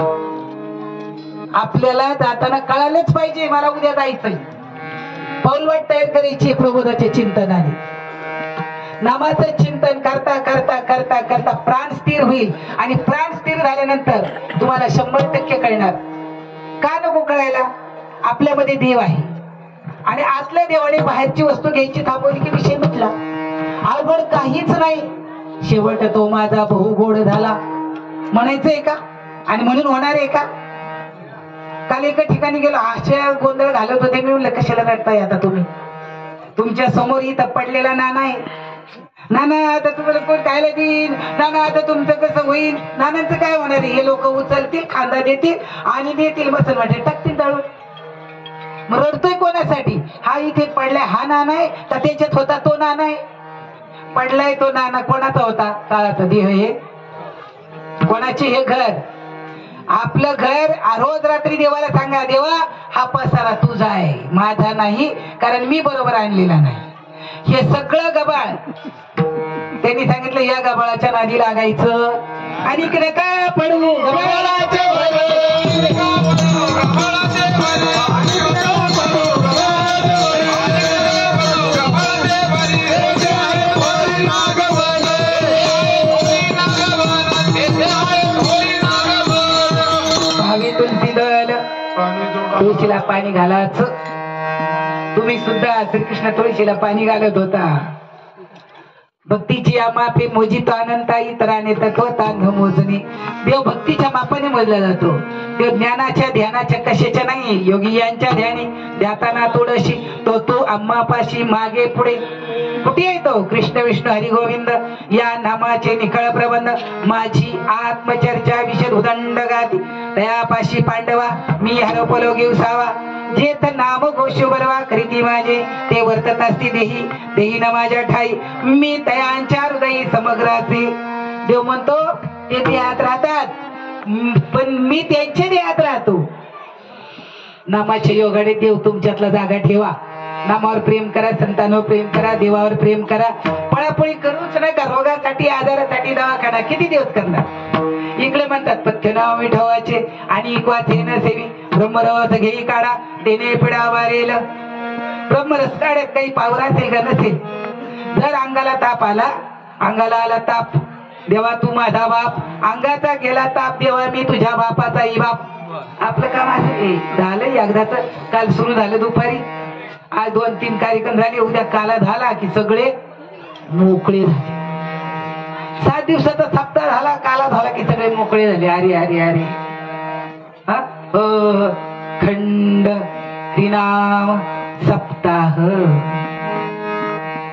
आपल्याला जाताना कळालंच पाहिजे मला उद्या जायचंय. पाऊलवाट तयार करायची प्रबोधाच्या चिंतनाने. नामाचं चिंतन करता करता करता करता प्राण स्थिर होईल आणि प्राण स्थिर झाल्यानंतर तुम्हाला 100% कळणार. का नको कळायला? आपल्यामध्ये देव आहे आणि आतल्या देवाने बाहेरची वस्तू घ्यायची थांबवली की विषय मिटला. अवघड काहीच नाही. शेवट तो माझा बहु गोड झाला म्हणायचंय का? आणि म्हणून होणार आहे का? काल एका ठिकाणी गेलो अशा गोंधळ घालत होते मी म्हणलं कशाला रडताय आता तुम्ही? तुमच्या समोर इथं पडलेला नाना आहे. नाना आता तुम्हाला कोण खायला देईन, नाना आता तुमचं कसं होईल, नानांचं काय होणार आहे? हे लोक उचलतील, खांदा देतील आणि देतील बसन वाटे टाकतील जाळून. मग रडतोय कोणासाठी? हा इथे पडलाय हा नाना आहे का त्याच्यात होता तो नाना आहे? पडलाय तो नाना कोणाचा होता? काळाचा देह. हे कोणाचे? हे घर आपलं घर. रोज रात्री देवाला सांगा देवा हा पसारा तुझा आहे माझा नाही, कारण मी बरोबर आणलेला नाही. हे सगळं गबाळ त्यांनी सांगितलं या गबाळाच्या नादी लागायचं आणि इकडे काय पडू गबाळाचे तुळशीला पाणी घालायचं. तुम्ही सुद्धा श्रीकृष्ण तुळशीला पाणी घालत होता. भक्तीची मापे मोजितो अनंता इतराने तत्वता न मोजणे. देव भक्तीच्या मापाने मोजला जातो. देव ज्ञानाच्या ध्यानाच्या कशाच्या नाही, योगी यांच्या ध्यानी ध्याताना तोडशी तो तू आम्हापाशी मागे पुढे. कुठे येतो कृष्ण विष्णू हरी गोविंद या नामाचे निखळ प्रबंध. माझी आत्मचर्चा विषद उदंड गाती तयापाशी पांडवा मी हरपलो घेऊ सावा. जेथ नाम घोषू बरवा करीती माझे ते वर्तत असती देही देही न माझ्या ठाई मी तयांच्या हृदयी समग्राचे. देव म्हणतो ते देहात राहतात पण मी त्यांच्या देहात राहतो. नामाच्या योगाने देव तुमच्यातला जागा ठेवा. नामावर प्रेम करा, संतांवर प्रेम करा, देवावर प्रेम करा. पळापळी करूच नका. रोगासाठी आजारासाठी दवाखाना किती दिवस करणार? इकडे म्हणतात पथ्य नाव मिठवाचे आणि इकवाचे न सेवी ब्रह्मरस घेई काढा तेने पिढा वारेल. ब्रह्मरस काढ्यात काही पावर असेल का? नसेल. जर अंगाला ताप आला, अंगाला आला ताप देवा तू माझा बाप, अंगाचा गेला ताप देवा मी तुझ्या बापाचाही बाप. आपलं काम असं झालं. एकदाच काल सुरू झालं दुपारी, आज 2-3 कार्यक्रम झाले, उद्या काला झाला की सगळे मोकळे झाले. 7 दिवसाचा सप्ताह झाला, काला झाला की सगळे मोकळे झाले. अरे अरे अरे हा खंड हरिनाम सप्ताह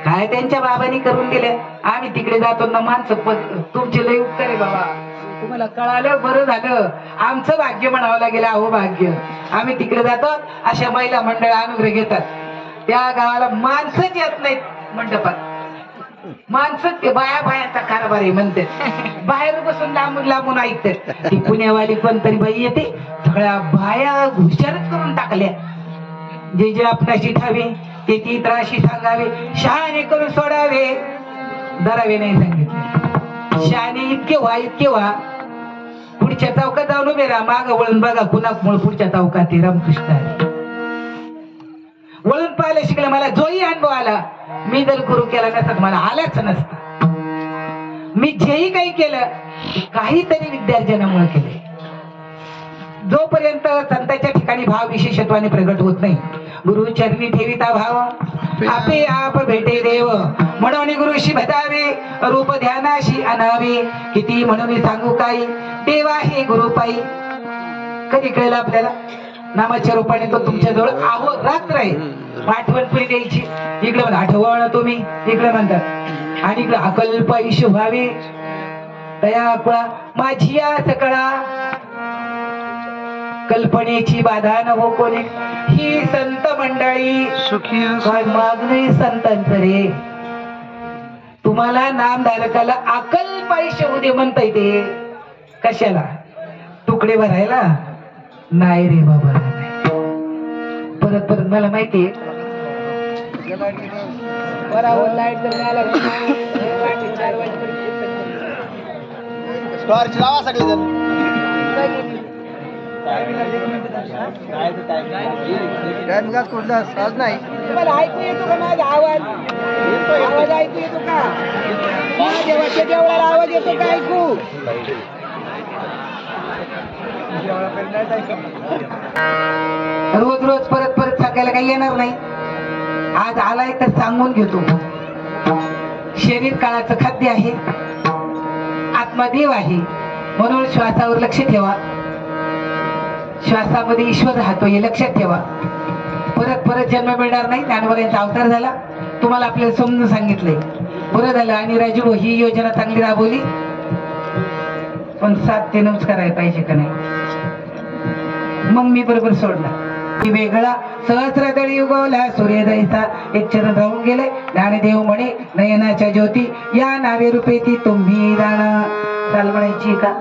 काय त्यांच्या बाबांनी करून दिले. आम्ही तिकडे जातो ना माणसं तुमचे लय उपकार आहे बाबा. तुम्हाला कळालं बरं झालं. आमचं भाग्य म्हणावं लागेल. अहो भाग्य. आम्ही तिकडे जातो अशा महिला मंडळ अनुग्रह घेतात. त्या गावाला माणसंच येत नाहीत मंडपात. माणसं ते बायाचा कारभार आहे म्हणतात. बाहेर बसून लांबून लांबून ऐकतात. ती पुण्यावाली कोणतरी बाई येते, सगळ्या बाया हुशारच करून टाकल्या. जे जे आपणाशी ठावे ते ती त्राशी सांगावे, शहाणे करून सोडावे धरावे नाही सांगितले. शहाणे इतके व्हा पुढच्या चौकात जाऊन उभे राहा, माग वळून बघा कुणामुळे पुढच्या चौकात ते रामकृष्ण आहे. वळून पाहायला शिकलं. मला जोही अनुभव आला, मी जर गुरु केला नसत मला आलाच नसता. मी जेही काही केलं काहीतरी विद्यार्जनामुळे केले. जोपर्यंत संतांच्या ठिकाणी भाव विशेषत्वाने प्रगट होत नाही, गुरु चरणी ठेविता भाव आपे आप भेटे देव, म्हणून गुरुशी भजावे रूप ध्यानाशी आणावे. किती म्हणून सांगू काही देवा हे गुरु पायी. कधी कळलं आपल्याला नामाच्या रूपाने तो तुमच्या जवळ आहो रात्र आहे. आठवण पुरी द्यायची. इकडे म्हणा आठवण तुम्ही, इकडे म्हणतात. आणि इकडे अकल्प ईश व्हावे तया कुळा माझी या सकळा, कल्पनेची बाधा न हो कोणी. ही संत मंडळी सुखी काय मागणे संतांचं रे. तुम्हाला नामधारकाला अकल्प ईश होऊ दे म्हणता येते. कशाला? तुकडे भरायला नाही रे बाबा. परत परत मला माहितीये टॉर्च लावा सगळेजण. सहज नाही. ऐकू येतो का माझा आवाज? आवाज ऐकू येतो का? देवाच्या देवळाला आवाज येतो का ऐकू? रोज रोज परत परत सांगायला काही येणार नाही. आज आलाय तर सांगून घेतो. शरीर काळाचं खाद्य आहे, आत्मदेव आहे, म्हणून श्वासावर लक्ष ठेवा. श्वासामध्ये ईश्वर राहतो हे लक्षात ठेवा. परत परत जन्म मिळणार नाही. ज्ञानोबांचा अवतार झाला, तुम्हाला आपल्याला समजून सांगितलंय. बरं झालं. आणि राजू ही योजना चांगली राबवली, पण 7 ते 9 करायला पाहिजे का नाही? मग मी बरोबर सोडला. वेगळा सहस्रदळी उगवला सूर्योदयचा, एक चरण राहून गेले. ज्ञानदेव म्हणे नयनाच्या ज्योती या नावे रूपे ती तुम्ही जाणा. चाल म्हणायची का?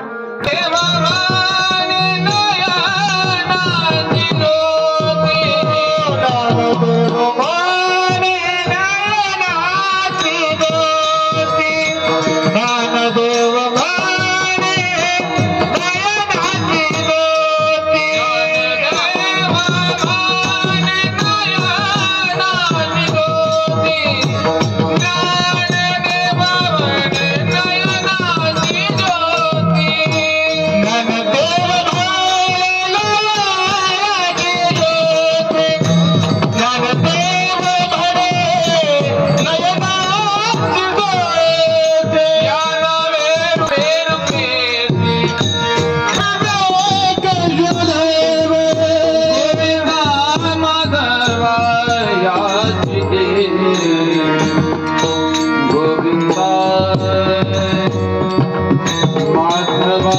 गोविंदा माधवा